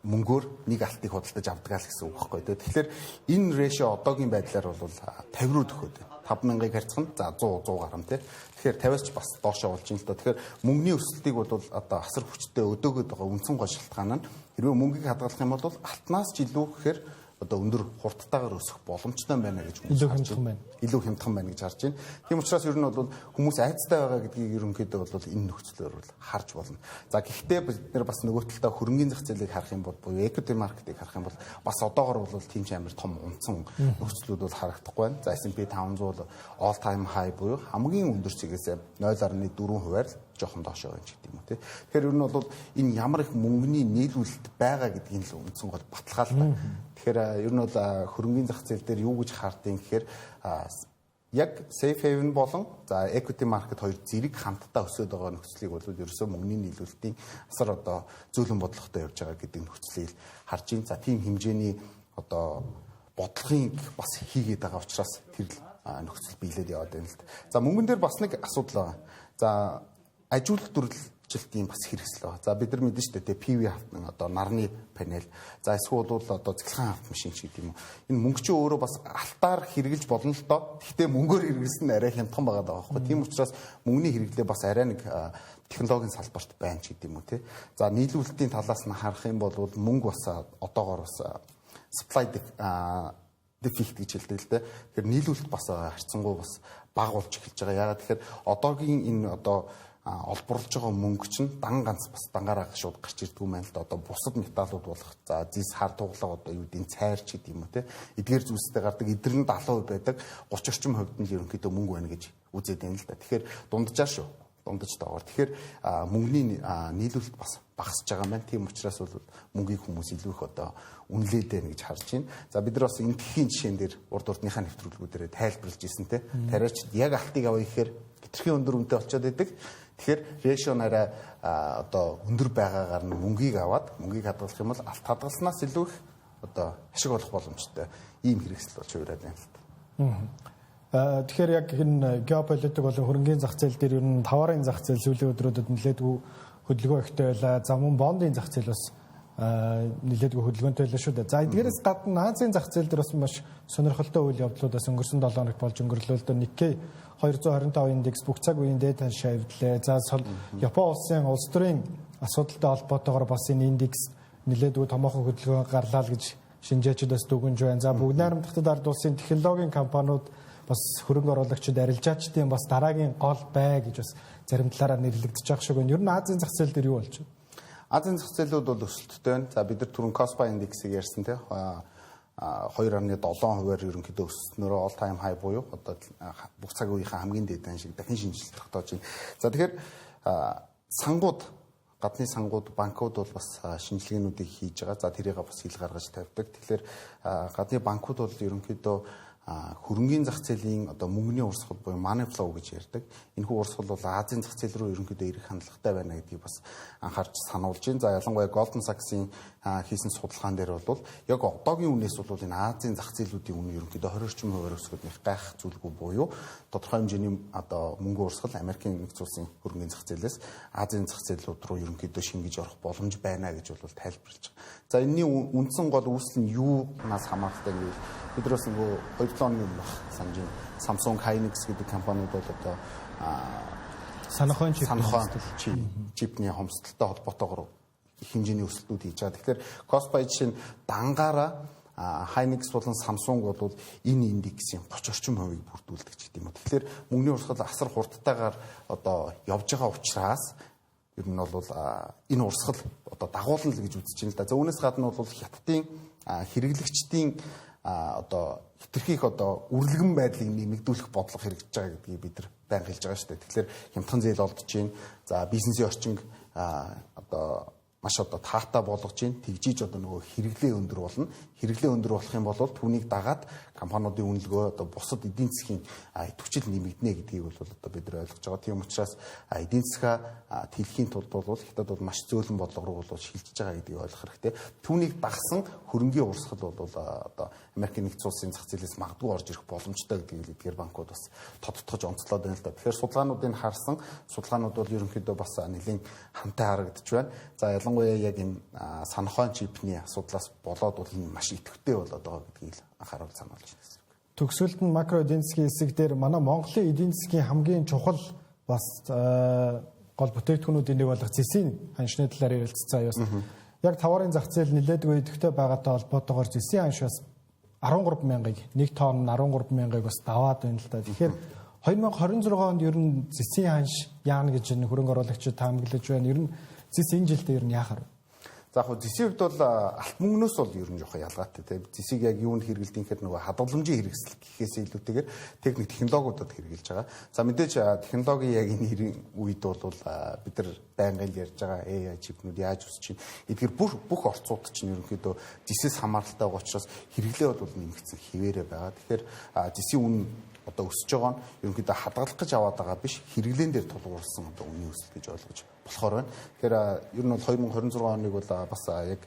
мөнгөөр нэг алтыг худалдаж авдаг л гэсэн үг байхгүй. Тэгэхээр энэ ratio одоогийн байдлаар бол 50 руу төхөөд байна. 5000-ыг харьцах нь за 100 гаруй тий. Тэгэхээр 50-аас ч бас доошоо болж байна л да. Тэгэхээр мөнгөний өсөлтийг бол одоо асар хүчтэй өдөөгд байгаа үндсэн гол шалтгаан нь хэрвээ мөнгийг хадгалах юм бол алтнаас ч илүү гэхээр одоо өндөр хурдтайгаар өсөх боломжтой байна гэж илүү хямдхан байна. Илүү хямдхан байна гэж харж байна. Тийм учраас ер нь бол хүмүүс айцтай байгаа гэдгийг ерөнхийдөө бол энэ нөхцлөөр бол харж болно. За гэхдээ бид нэр бас нөгөө талдаа хөрөнгөний зах зээлийг харах юм бол буюу equity market-ыг харах юм бол бас одоогор бол тийм ч амар том унтсан нөхцлүүд бол харагдахгүй байна. За S&P 500 бол all time high буюу хамгийн өндөр цэгээс 0.4%-аар жоохон доош байгаа юм ч гэдэг юм уу тий. Тэгэхээр ер нь бол энэ ямар их мөнгөний нийлүүлэлт байгаа гэдгийг л үндсэн гол баталгаалтай. Тэгэхээр ер нь бол хөрөнгөний зах зээл дээр юу гэж хаардیں гэхээр яг safe haven болон за equity market хоёр зэрэг хамтдаа өсөд байгаа нөхцөлийг бол ерөөсөө мөнгөний нийлүүлэлтийн асар одоо зөөлөн бодлоготой явж байгаа гэдэг нөхцөлийг харж байна. За тийм хэмжээний одоо бодлогын бас хийгээд байгаа учраас тэр нөхцөл биелээд яваад байна л да. За мөнгөн дээр бас нэг асуудал байгаа. За ажилтны дүржилтийн бас хэрэгсэл байна. За бид нар мэдэн шүү дээ PV хавтан одоо нарны панел. За эсвэл бол одоо цэглэхэн хавт машин ч гэдэг юм уу. Энэ мөнгө чи өөрөө бас алтаар хэрэгжилж болно л доо. Гэхдээ мөнгөөр хэрэглэсэн нь арай хямдхан байгаа даа байхгүй. Тийм учраас мөнгөний хэрэглээ бас арай нэг технологийн салбарт байна ч гэдэг юм уу тий. За нийлүүлэлтийн талаас нь харах юм бол мөнгө бас одоогоор бас supply дефект гэж хэлдэг л дээ. Тэгэхээр нийлүүлэлт бас харьцангуй бас бага болж эхэлж байгаа. Ягаад тэгэхээр одоогийн энэ одоо олборлож байгаа мөнгө чинь ганц бас дангаараа шууд гарч ирдэг юм байна л да. Одоо бусад металлууд болох за зис хар туглаа одоо юу гэдэг цайрч гэдэг юм уу те. Эдгээр зүйлстэй гардаг эдгээр нь 70% байдаг 30 орчим хувьд нь ерөнхийдөө мөнгө байна гэж үзээд байна л да. Тэгэхээр дунджаар шүү. Дундаж доогоор. Тэгэхээр мөнгөний нийлүүлэлт бас багасж байгаа юм байна. Тийм учраас бол мөнгийг хүмүүс илүү их одоо үнэлээд байна гэж харж байна. За бид нар бас энэ тхийн жишээн дээр урд урдныхаа нэвтрүүлгүүдээр тайлбарлаж ирсэн те. Тариач яг алтыг авъя гэхээр хэтэрхий өндөр үнэтэй болчиход байдаг. Тэгэхээр ratio нараа одоо өндөр байгаагаар нь мөнгийг аваад мөнгийг хадгалах юм бол алт хадгалснаас илүү их одоо ашиг олох боломжтой ийм хэрэгсэл болж хувираад байна л та. Тэгэхээр яг энэ геополитик болон хөрөнгөний зах зээл дээр ер нь товарын зах зээл сүүлийн өдрүүдэд нэлээдгүй хөдөлгөөн ихтэй байлаа. За мөн бондын зах зээл бас нэлээдгүй хөдөлгөөнтэй байлаа шүү дээ. За эдгээрээс гадна Азийн зах зээл дээр бас маш сонирхолтой үйл явдлууд бас өнгөрсөн 7 хоногт болж өнгөрлөлөө. Nikkei 225 индекс бүх цаг үеийн дээд хань шавьдлаа. За Япон улсын улс төрийн асуудалтай холбоотойгоор бас энэ индекс нэлээдгүй томоохон хөдөлгөөн гарлаа л гэж шинжээчид бас дүгнж байна. За бүгд найрамдахад ард улсын технологийн компаниуд бас хөрөнгө оруулагчид арилжаачдын бас дараагийн гол бай гэж бас зарим талаараа нэрлэгдэж байгаа шиг байна. Ер нь Азийн зах зээл дээр юу болж байна? Азийн зах зээлүүд бол өсөлттэй байна. За бид нар түрүүн Kospi индексийг ярьсан те 2.7%-аар ерөнхийдөө өсснөөрөө all time high буюу одоо бүх цаг үеийнхээ хамгийн дээд шиг дахин шинжилт тогтоож байна. За тэгэхээр сангууд гадны сангууд банкуд бол бас шинжилгээнүүдийг хийж байгаа. За тэрийг бас хил гаргаж тавьдаг. Тэгэхээр гадны банкуд бол ерөнхийдөө хөрөнгөний зах зээлийн одоо мөнгөний урсгал буюу money flow гэж ярьдаг. Энэхүү урсгал бол Азийн зах зээл рүү ерөнхийдөө ирэх хандлагатай байна гэдгийг бас анхаарч сануулж байна. За ялангуяа Goldman Sachs-ийн хийсэн судалгаан дээр бол яг одоогийн үнээс бол энэ Азийн зах зээлүүдийн үнэ ерөнхийдөө 20 орчим хувиар өсгөх нэг гайх зүйлгүй буюу тодорхой хэмжээний одоо мөнгө урсгал Америкийн нэгдсэн улсын хөрөнгөний зах зээлээс Азийн зах зээлүүд рүү ерөнхийдөө шингэж орох боломж байна гэж бол тайлбарлаж байгаа. За энэний үндсэн гол үүсэл нь юунаас хамааралтай гэвэл бид нар бас нөгөө 2-7 оны өмнөх санаж Samsung Hynix гэдэг компаниуд бол одоо санахон чипний хомсдолтой холбоотойгоор их хэмжээний өсөлтүүд хийж байгаа. Тэгэхээр Kospi жишээ нь дангаараа Hynix болон Samsung бол энэ индексийн 30 орчим хувийг бүрдүүлдэг ч гэдэг юм. Тэгэхээр мөнгөний урсгал асар хурдтайгаар одоо явж байгаа учраас ер нь бол энэ урсгал одоо дагуулна л гэж үзэж байна л да. За үүнээс гадна бол хятадын хэрэглэгчдийн одоо хэтэрхий их одоо үрлэгэн байдлыг нэмэгдүүлэх бодлого хэрэгжиж байгаа гэдгийг бид нар байнга хэлж байгаа шүү дээ. Тэгэхээр хямдхан зээл олдож байна. За бизнесийн орчинг одоо маш одоо таатай болгож байна. Тэгжиж одоо нөгөө хэрэглээ өндөр болно. Хэрэглээ өндөр болох юм бол түүнийг дагаад компаниудын үнэлгөө одоо бусад эдийн засгийн идэвхжил нэмэгдэнэ гэдгийг бол одоо бид нар ойлгож байгаа. Тийм учраас эдийн засгаа тэлхийн тулд бол хятад бол маш зөөлөн бодлого руу бол шилжиж байгаа гэдгийг ойлгох хэрэгтэй. Түүнийг дагсан хөрөнгөний урсгал бол одоо Америкийн нэгдсэн улсын зах зээлээс магадгүй орж ирэх боломжтой гэдгийг эдгээр банкуд бас тодтогч онцлоод байна л да. Тэгэхээр судалгаануудыг харсан судалгаанууд бол ерөнхийдөө бас нэлийн хамтай харагдаж байна. За ялангуяа яг энэ санхайн чипний асуудлаас болоод бол энэ маш идэвхтэй болоод байгаа гэдгийг анхааруул сануулж байна. Төгсгөлд нь макро эдийн засгийн хэсэг дээр манай Монголын эдийн засгийн хамгийн чухал бас гол бүтээгдэхүүнүүдийн нэг болох зэсийн ханшны талаар ярилцсан. яг товарын зах зээл нэлээдгүй идэвхтэй байгаатай холбоотойгоор зэсийн ханш бас 13,000-ыг нэг тонн 13,000-ыг бас даваад байна л да. Тэгэхээр 2026 онд ер нь зэсийн ханш яана гэж энэ хөрөнгө оруулагчид таамаглаж байна. Ер нь зэс энэ жилдээ ер нь яахаар вэ? За яг зэсийн хувьд бол алт мөнгнөөс бол ер нь жоохон ялгаатай тийм. Зэсийг яг юунд хэрэгэлдэг гэхээр нөгөө хадгаламжийн хэрэгсэл гэхээс илүүтэйгээр техник технологиудад хэрэгжилж байгаа. За мэдээж технологийн яг энэ үед бол бид нар байнгын ярьж байгаа AI чипнүүд яаж үсэж чинь эдгээр бүх орцууд чинь ерөнхийдөө зэсээс хамааралтай байгаа учраас хэрэглээ бол нэмэгдсэн хിവэрэ байгаа. Тэгэхээр зэсийн үн одоо өсөж байгаа нь ерөнхийдөө хадгалах гэж аваад байгаа биш хэрэглэн дээр тулгуурсан одоо үнийн өсөлт гэж ойлгож болохоор байна. Тэгэхээр ер нь бол 2026 оныг бол бас яг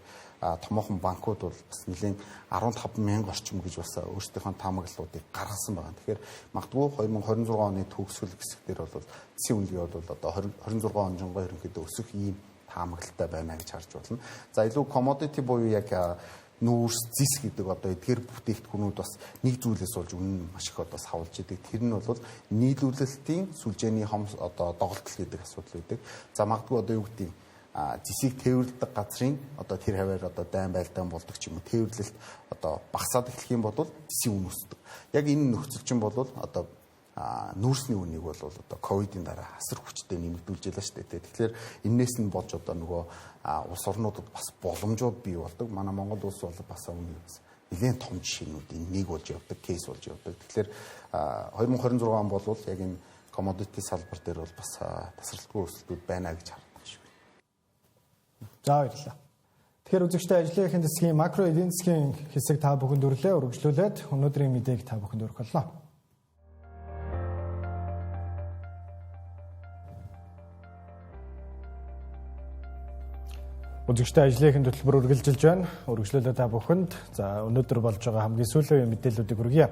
томоохон банкуд бол бас нэлийн 15,000 орчим гэж бас өөрсдийнхөө таамаглалуудыг гаргасан байна. Тэгэхээр магадгүй 2026 оны төгсгөл хэсэг дээр бол зэсийн үнэлгээ бол одоо 26 он жонгоо ерөнхийдөө өсөх ийм таамаглалтай байна гэж харж байна. За илүү commodity буюу яг нүүрс зис гэдэг одоо эдгээр бүтээгдэхүүнүүд бас нэг зүйлээс болж үнэн маш их одоо савлж идэг. Тэр нь бол нийлүүлэлтийн сүлжээний одоо доголдол гэдэг асуудал үүдэг. За магадгүй одоо юу гэдэг зисийг тээвэрлэдэг газрын одоо тэр хаваар одоо дайн байлдаан болдог ч юм уу тээвэрлэлт одоо багасаад эхлэх юм бол зисийн үн өсдөг. Яг энэ нөхцөл чинь бол одоо нүүрсний үнийг бол одоо ковидын дараа асар хүчтэй нэмэгдүүлж байлаа шүү дээ. Тэгэхээр энээс нь болж одоо нөгөө улс орнуудад бас боломжууд бий болдог. Манай Монгол улс бол бас үүнийг бас нэгэн том жишээнүүдийн нэг болж явдаг, кейс болж явдаг. Тэгэхээр 2026 он бол яг энэ commodity салбар дээр бол бас тасралтгүй өсөлтүүд байна гэж харагдаж байна. За баярлалаа. Тэгэхээр үзэгчтэй ажлын эхэн засгийн макро эдийн засгийн хэсэг та бүхэнд өрлөө үргэлжлүүлээд өнөөдрийн мэдээг та бүхэнд өргөх боллоо. Үзэгчтэй ажлын эхэн төлбөр үргэлжилж байна. Үргэлжлүүлээ та бүхэнд. За өнөөдөр болж байгаа хамгийн сүүлийн мэдээллүүдийг хүргье.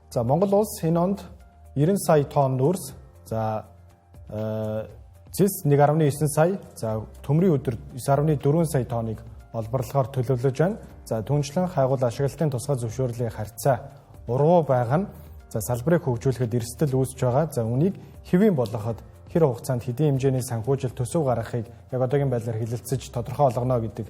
За Монгол улс энэ онд 90 сая тонн нүүрс, за зис 1.9 сая, за төмрийн өдөр 9.4 сая тонныг олборлохоор төлөвлөж байна. За түүнчлэн хайгуул ашиглалтын тусгай зөвшөөрлийн харьцаа ургуу байгаа нь за салбарыг хөгжүүлэхэд эрсдэл үүсэж байгаа. За үнийг хэвийн болгоход хэр хугацаанд хэдийн хэмжээний санхүүжилт төсөв гаргахыг яг одоогийн байдлаар хэлэлцэж тодорхой олгоно гэдэг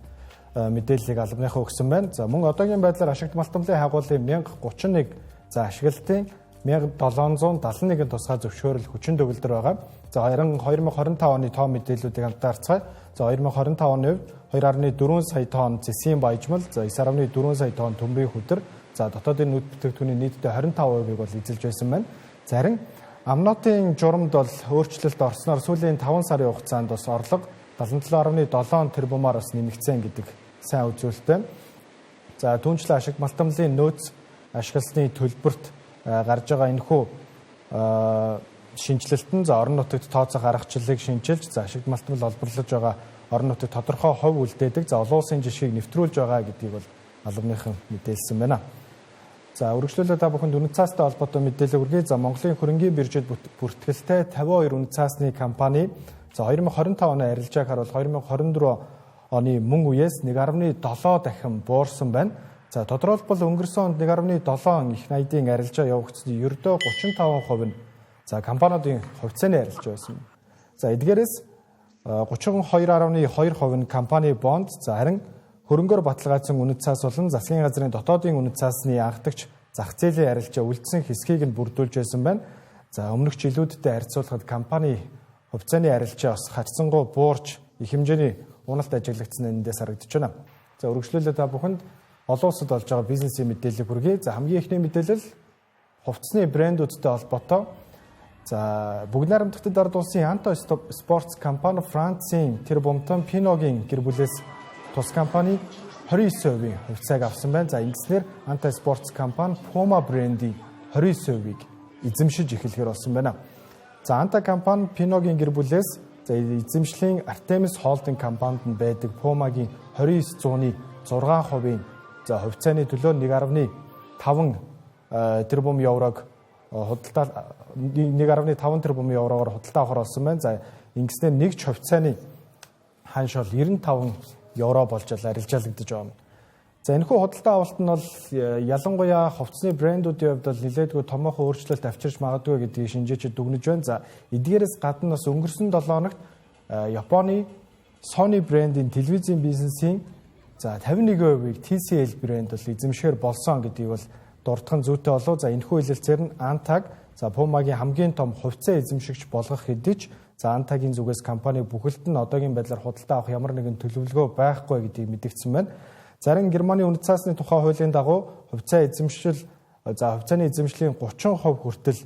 мэдээллийг албаныхаа өгсөн байна. За мөн одоогийн байдлаар ашигт малтмлын хайгуулын 1031 за ашиглалтын 1771 тусгай зөвшөөрөл хүчин төгөлдөр байгаа. За 2025 оны тоо мэдээллүүдийг хамтдаа харцгаая. За 2025 оны хувьд 2.4 сая тонн зэсийн баяжмал, за 9.4 сая тонн төмрийн хөдөр, за дотоодын нийт бүтээгдэхүүний нийтдээ 25%-ийг бол эзэлж байсан байна. Зарим амнотын журамд бол өөрчлөлт орсноор сүүлийн 5 сарын хугацаанд бас орлого 77.7 тэрбумаар бас нэмэгдсэн гэдэг сайн үзүүлэлттэй. За түүнчлэн ашиг малтмлын нөөц ашиглалтын төлбөрт гарж байгаа энэхүү шинжилэлтэн за орон нутагт тооцох аргачлалыг шинжилж за ашиг малтмал олборлож байгаа орон нутагт тодорхой хувь үлдээдэг за олон улсын жишгийг нэвтрүүлж байгаа гэдгийг бол албаныхан мэдээлсэн байна. За үргэлжлүүлээ та бүхэнд үнэт цаастай холбоотой мэдээлэл хүргэе. За Монголын хөрөнгийн биржид бүртгэлтэй 52 үнэт цаасны компани за 2025 оны арилжааг харуул 2024 оны мөн үеэс 1.7 дахин буурсан байна. За тодорхойлбол өнгөрсөн онд 1.7 их найдын арилжаа явагдсан ердөө 35% нь за компаниудын хувьцааны арилжаа байсан. За эдгээрээс 32.2% нь компани бонд за харин хөрөнгөөр баталгаажсан үнэт цаас болон засгийн газрын дотоодын үнэт цаасны анхдагч зах зээлийн арилжаа үлдсэн хэсгийг нь бүрдүүлж байсан байна. За өмнөх жилүүдтэй харьцуулахад компани хувьцааны арилжаа бас харьцангуй буурч их хэмжээний уналт ажиглагдсан эндээс харагдаж байна. За үргэлжлүүлээ та бүхэнд олон улсад болж байгаа бизнесийн мэдээлэл хүргэе. За хамгийн ихний мэдээлэл хувцсны брэндүүдтэй холбоотой. За бүгд найрамдагтад ард улсын Анто Спортс компани Францын тэр бомтон Пиногийн гэр бүлээс тус компани 29% хувьцааг авсан байна. За ингэснээр Anto Sports компани Puma брендийн 29%-ийг эзэмшиж эхлэхээр болсон байна. За Anto компани Pinoгийн гэр бүлээс за эзэмшлийн Artemis Holding компанид нь байдаг Puma-гийн 29.6% за хувьцааны төлөө 1.5 тэрбум еврог худалдаа 1.5 тэрбум евроор худалдаа авахар болсон байна. За ингэснээр нэг ч хувьцааны ханш бол 95 евро болж арилжаалагдаж байгаа юм. За энэхүү худалдаа авалт нь бол ялангуяа хувцсны брэндүүдийн хувьд бол нэлээдгүй томоохон өөрчлөлт авчирч магадгүй гэдгийг шинжээчид дүгнэж байна. За эдгээрээс гадна бас өнгөрсөн 7 хоногт Японы Sony брендийн телевизийн бизнесийн за 51%-ийг TCL брэнд бол эзэмшгээр болсон гэдгийг бол дурдхан зүйтэй болов. За энэхүү хэлэлцээр нь Antag за Puma-гийн хамгийн том хувьцаа эзэмшигч болгох хэдий ч за Antag-ийн зүгээс компани бүхэлд нь одоогийн байдлаар худалдаа авах ямар нэгэн төлөвлөгөө байхгүй гэдгийг мэдгдсэн байна. Зарим Германы үнэт цаасны тухай хуулийн дагуу хувьцааны эзэмшлийн 30% хүртэл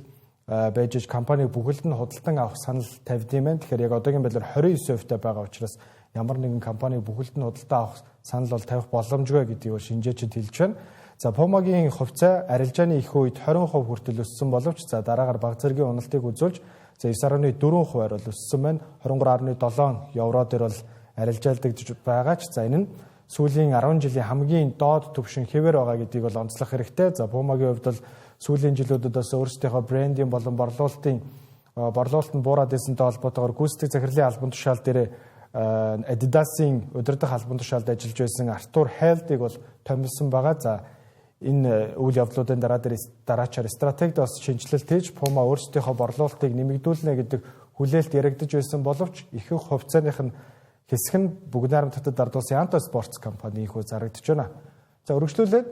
байж компани бүхэлд нь худалдан авах санал тавьдсан байна. Тэгэхээр яг одоогийн байдлаар 29%-тай байгаа учраас ямар нэгэн компани бүхэлд нь худалдаа авах санал бол тавих боломжгүй гэдгийг бол шинжээчид хэлж байна. За Puma-гийн хувьцаа арилжааны их үед 20% хүртэл өссөн боловч за дараагаар баг зэргийн уналтыг үзүүлж за 9.4%-аар бол өссөн байна. 23.7 евро дээр бол арилжаалдагдж байгаа ч за энэ нь сүүлийн 10 жилийн хамгийн доод түвшин хэвээр байгаа гэдгийг бол онцлох хэрэгтэй. За Puma-гийн хувьд бол сүүлийн жилүүдэд бас өөрсдийнхөө брендийн болон борлуулалтанд буураад ирсэнтэй холбоотойгоор гүйцэтгэх захирлын албан тушаал дээр Adidas-ийн удирдах албан тушаалд ажиллаж байсан Артур Хайлдыг бол томилсон байгаа. За энэ үйл явдлуудын дараачаар стратегид бас шинжилэлт хийж Puma өөрсдийнхөө борлуулалтыг нэмэгдүүлнэ гэдэг хүлээлт яригдж байсан боловч ихэнх хувьцааных нь хэсэг нь Бүгд найрамд Хотод ард улсын Anta Sports компани ихүү зарагдж байна. За өргөжлүүлээд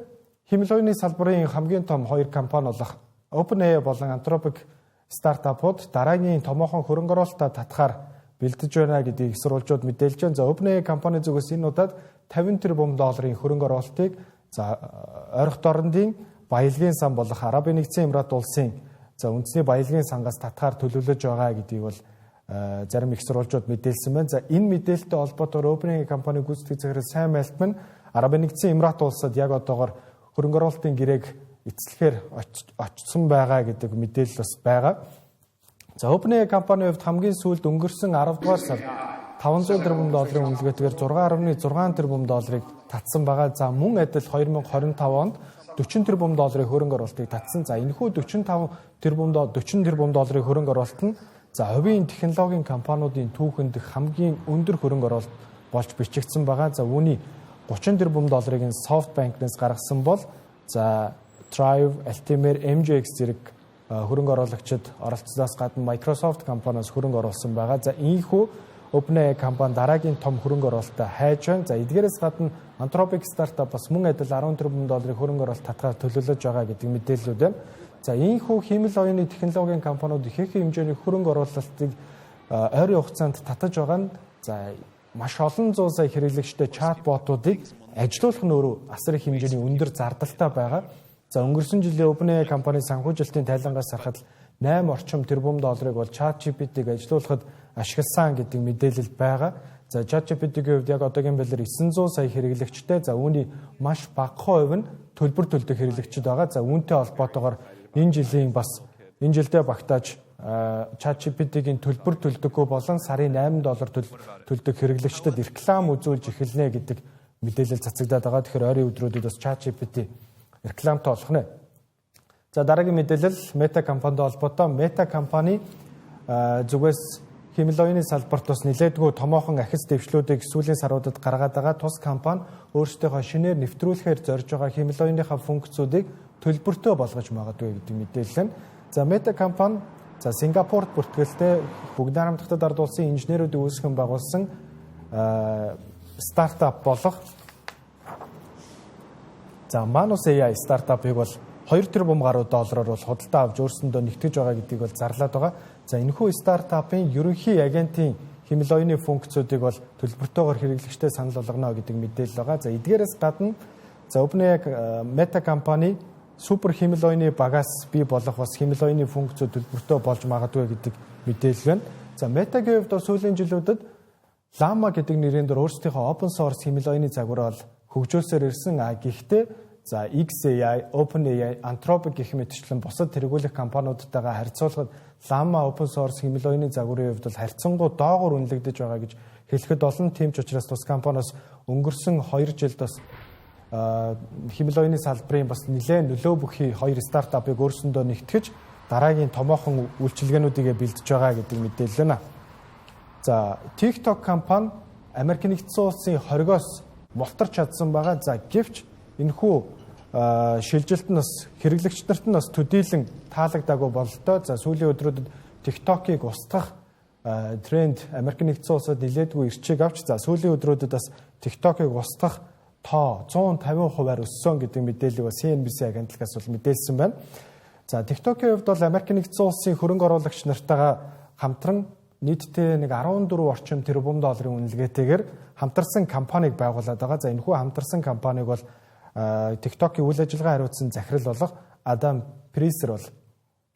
хэмэл оюуны салбарын хамгийн том хоёр компани болох OpenAI болон Anthropic стартапууд дараагийн томоохон хөрөнгө оруулалтаа татахаар бэлдэж байна гэдгийг их сурвалжууд мэдээлж байна. За OpenAI компани зүгээс энэ удаад $50 тэрбум хөрөнгө оруулалтыг за ойрох дорндын баялагын сан болох Арабын нэгдсэн Эмират улсын за үндэсний баялагын сангаас татахаар төлөвлөж байгаа гэдгийг бол зарим их сурвалжууд мэдээлсэн байна. За энэ мэдээлэлтэй холбоотойгоор OpenAI компани гүйцэтгэх захирал Сайн Мальтман Арабын нэгдсэн Эмират улсад яг одоогоор хөрөнгө оруулалтын гэрээг эцэлэхээр очсон байгаа гэдэг мэдээлэл бас байгаа. За OpenAI компани хувьд хамгийн сүүлд өнгөрсөн 10 дугаар сард $500 тэрбум үнэлгээтэйгээр $6.6 тэрбум татсан байгаа. За мөн адил 2025 онд $40 тэрбум хөрөнгө оруулалтыг татсан. За энэхүү $40 тэрбум хөрөнгө оруулалт нь за хувийн технологийн компаниудын түүхэнд хамгийн өндөр хөрөнгө оруулалт болж бичигдсэн байгаа. За үүний $30 тэрбум нь SoftBank-наас гаргасан бол за Thrive, Altimare, MJX зэрэг хөрөнгө оруулагчид оролцсоноос гадна Microsoft компаниас хөрөнгө оруулсан байгаа. За ийхүү OpenAI компани дараагийн том хөрөнгө оруулалтаа хайж байна. За эдгээрээс гадна Anthropic стартап бас мөн адил $10 тэрбум хөрөнгө оруулалт татахаар төлөвлөж байгаа гэдэг мэдээлэлүүд байна. За ийхүү хэмэл оюуны технологийн компаниуд ихэнх хэмжээний хөрөнгө оруулалтыг ойрын хугацаанд татаж байгаа нь за маш олон зуун сая хэрэглэгчтэй чатботуудыг ажилуулах нь өөрөө асар их хэмжээний өндөр зардалтай байгаа. За өнгөрсөн жилийн OpenAI компани санхүүжилтийн тайлангаас харахад $8 орчим тэрбум бол ChatGPT-г ажилуулахад ашигласан гэдэг мэдээлэл байгаа. За ChatGPT-гийн хувьд яг одоогийн байдлаар 900 сая хэрэглэгчтэй. За үүний маш бага хувь нь төлбөр төлдөг хэрэглэгчид байгаа. За үүнтэй холбоотойгоор энэ жилдээ багтааж ChatGPT-гийн төлбөр төлдөггүй болон сарын $8 төлдөг хэрэглэгчдэд реклам үзүүлж эхэлнэ гэдэг мэдээлэл цацагдаад байгаа. Тэгэхээр ойрын өдрүүдэд бас ChatGPT рекламтай болох нэ. За дараагийн мэдээлэл Meta компанитай холбоотой. Meta компани зүгээс хэмэл оюуны салбарт бас нэлээдгүй томоохон ахиц дэвшлүүдийг сүүлийн саруудад гаргаад байгаа. Тус компани өөрсдийнхөө шинээр нэвтрүүлэхээр зорж байгаа хэмэл оюуныхаа функцүүдийг төлбөртэй болгож магадгүй гэдэг мэдээлэл нь. За Meta компани за Сингапурт бүртгэлтэй Бүгд найрамд Хотод ард улсын инженеруудын үүсгэн байгуулсан стартап болох за Manus AI стартапыг бол $2 тэрбум гаруй доллараар бол худалдаа авч өөрсөндөө нэгтгэж байгаа гэдгийг бол зарлаад байгаа. За энэхүү стартапын ерөнхий агентийн хэмэл оюуны функцүүдийг бол төлбөртөөр хэрэглэгчтэй санал болгоно гэдэг мэдээлэл байгаа. За эдгээрээс гадна за OpenAI Meta компани супер хэмэл оюуны багаас бий болох бас хэмэл оюуны функцүүд төлбөртөө болж магадгүй гэдэг мэдээлэл байна. За Meta-гийн хувьд сүүлийн жилүүдэд Llama гэдэг нэрээр өөрсдийнхөө open source хэмэл оюуны загвараар хөгжүүлсээр ирсэн. Гэхдээ за XAI, OpenAI, Anthropic гэх мэтчлэн бусад тэргүүлэх компаниудтайгаа харьцуулахад Llama open source хэмэл оюуны загварын хувьд бол харьцангуй доогуур үнэлэгдэж байгаа гэж хэлэхэд олон. Тийм ч учраас тус компаниас өнгөрсөн 2 жилд бас хэмэл оюуны салбарын бас нэлээд нөлөө бүхий хоёр стартапыг өөрсөндөө нэгтгэж дараагийн томоохон үйлчилгээнүүдийг бэлдэж байгаа гэдэг мэдээлэл байна. За TikTok компани Америк нэгдсэн улсын хоригоос мултарч чадсан байгаа. За гэвч энэхүү шилжилт нь бас хэрэглэгч нарт нь бас төдийлөн таалагдаагүй бололтой. За сүүлийн өдрүүдэд TikTok-ыг устгах тренд Америк нэгдсэн улсад нэлээдгүй ирчийг авч за сүүлийн өдрүүдэд бас TikTok-ыг устгах тоо 150%-аар өссөн гэдэг мэдээллийг бас CNBC агентлагаас бол мэдээлсэн байна. За TikTok-ийн хувьд бол Америк нэгдсэн улсын хөрөнгө оруулагч нартайгаа хамтран нийтдээ нэг 14 орчим тэрбум долларын үнэлгээтэйгээр хамтарсан компанийг байгуулад байгаа. За энэхүү хамтарсан компаниг бол TikTok-ийн үйл ажиллагаа хариуцсан захирал болох Адам Присер бол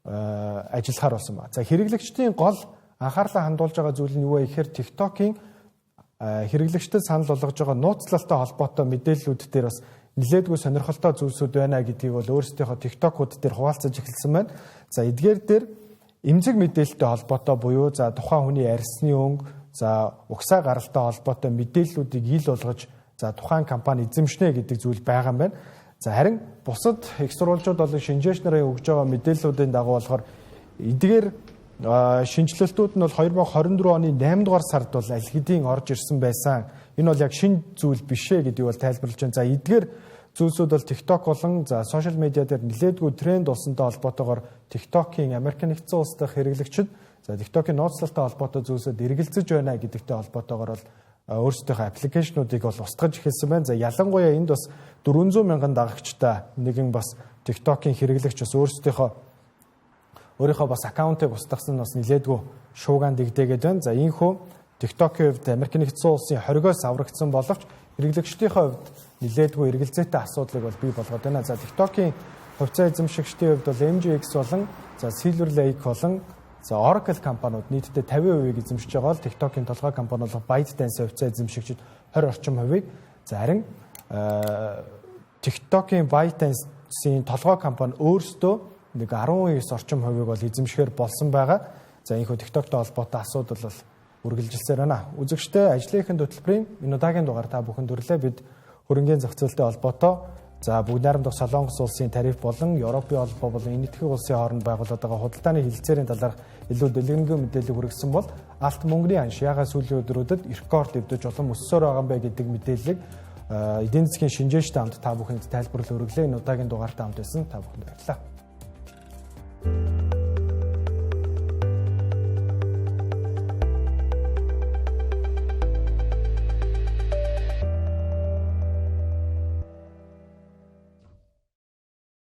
ажиллахаар болсон ба. За хэрэглэгчдийн гол анхаарлаа хандуулж байгаа зүйл нь юу вэ гэхээр TikTok-ийн хэрэглэгчдэд санал болгож байгаа нууцлалтай холбоотой мэдээллүүд дээр бас нэлээдгүй сонирхолтой зүйлсүүд байна гэдгийг бол өөрсдийнхөө TikTok-ууд дээр хуваалцаж эхэлсэн байна. За эдгээр дээр эмзэг мэдээлэлтэй холбоотой буюу за тухайн хүний арьсны өнгө, за угсаа гаралтай холбоотой мэдээллүүдийг ил болгож за тухайн компани эзэмшнэ гэдэг зүйл байгаа юм байна. За харин бусад их сурвалжууд болон шинжээч нарын өгж байгаа мэдээллүүдийн дагуу болохоор эдгээр шинжилэлтүүд нь бол 2024 оны 8 дугаар сард бол аль хэдийн орж ирсэн байсан. Энэ бол яг шинэ зүйл биш ээ гэдгийг бол тайлбарлаж байна. За эдгээр зүйлсүүд бол TikTok болон за сошиал медиа дээр нэлээдгүй тренд болсонтой холбоотойгоор TikTok-ийн Америк нэгдсэн улс дахь хэрэглэгчид за TikTok-ийн нууцлалтай холбоотой зүйлсөд эргэлзэж байна гэдэгтэй холбоотойгоор бол өөрсдийнхөө аппликейшнуудыг бол устгаж эхэлсэн байна. За ялангуяа энд бас 400 мянган дагагчтай нэгэн бас TikTok-ийн хэрэглэгч бас өөрийнхөө бас аккаунтыг устгасан нь бас нэлээдгүй шуугаан дэгдээгээд байна. За ийхүү TikTok-ийн хувьд Америк нэгдсэн улсын хоригоос аврагдсан боловч хэрэглэгчдийнхээ хувьд нэлээдгүй эргэлзээтэй асуудлыг бол бий болгоод байна. За TikTok-ийн хувьцаа эзэмшигчдийн хувьд бол MGX болон за Silver Lake болон за Oracle компаниуд нийтдээ 50% эзэмшиж байгаа бол TikTok-ийн толгой компани болох ByteDance хувьцаа эзэмшигчид 20 орчим хувийг за харин TikTok-ийн ByteDance-ийн толгой компани өөрсдөө нэг 19 орчим хувийг бол эзэмшихээр болсон байгаа. За энэхүү TikTok-той холбоотой асуудал бол үргэлжилсээр байна. Үзэгчдээ ажлынхын хөтөлбөрийн энэ удаагийн дугаар та бүхэнд хүрэлээ. Бид хөрөнгөний зах зээлтэй холбоотой за бүгд найрамдах Солонгос улсын тариф болон Европын холбоо болон энэ этхэн улсын хооронд байгуулагдаад байгаа худалдааны хилцээрийн талаарх илүү дэлгэрэнгүй мэдээлэл хүргэсэн бол алт мөнгөний анш ягаад сүүлийн өдрүүдэд рекорд дэвдэж улам өссөөр байгаа юм бэ гэдэг мэдээллийг эдийн засгийн шинжээчтэй хамт та бүхэнд тайлбарлал өргөлөө. Энэ удаагийн дугаартай хамт байсан та бүхэнд баярлалаа.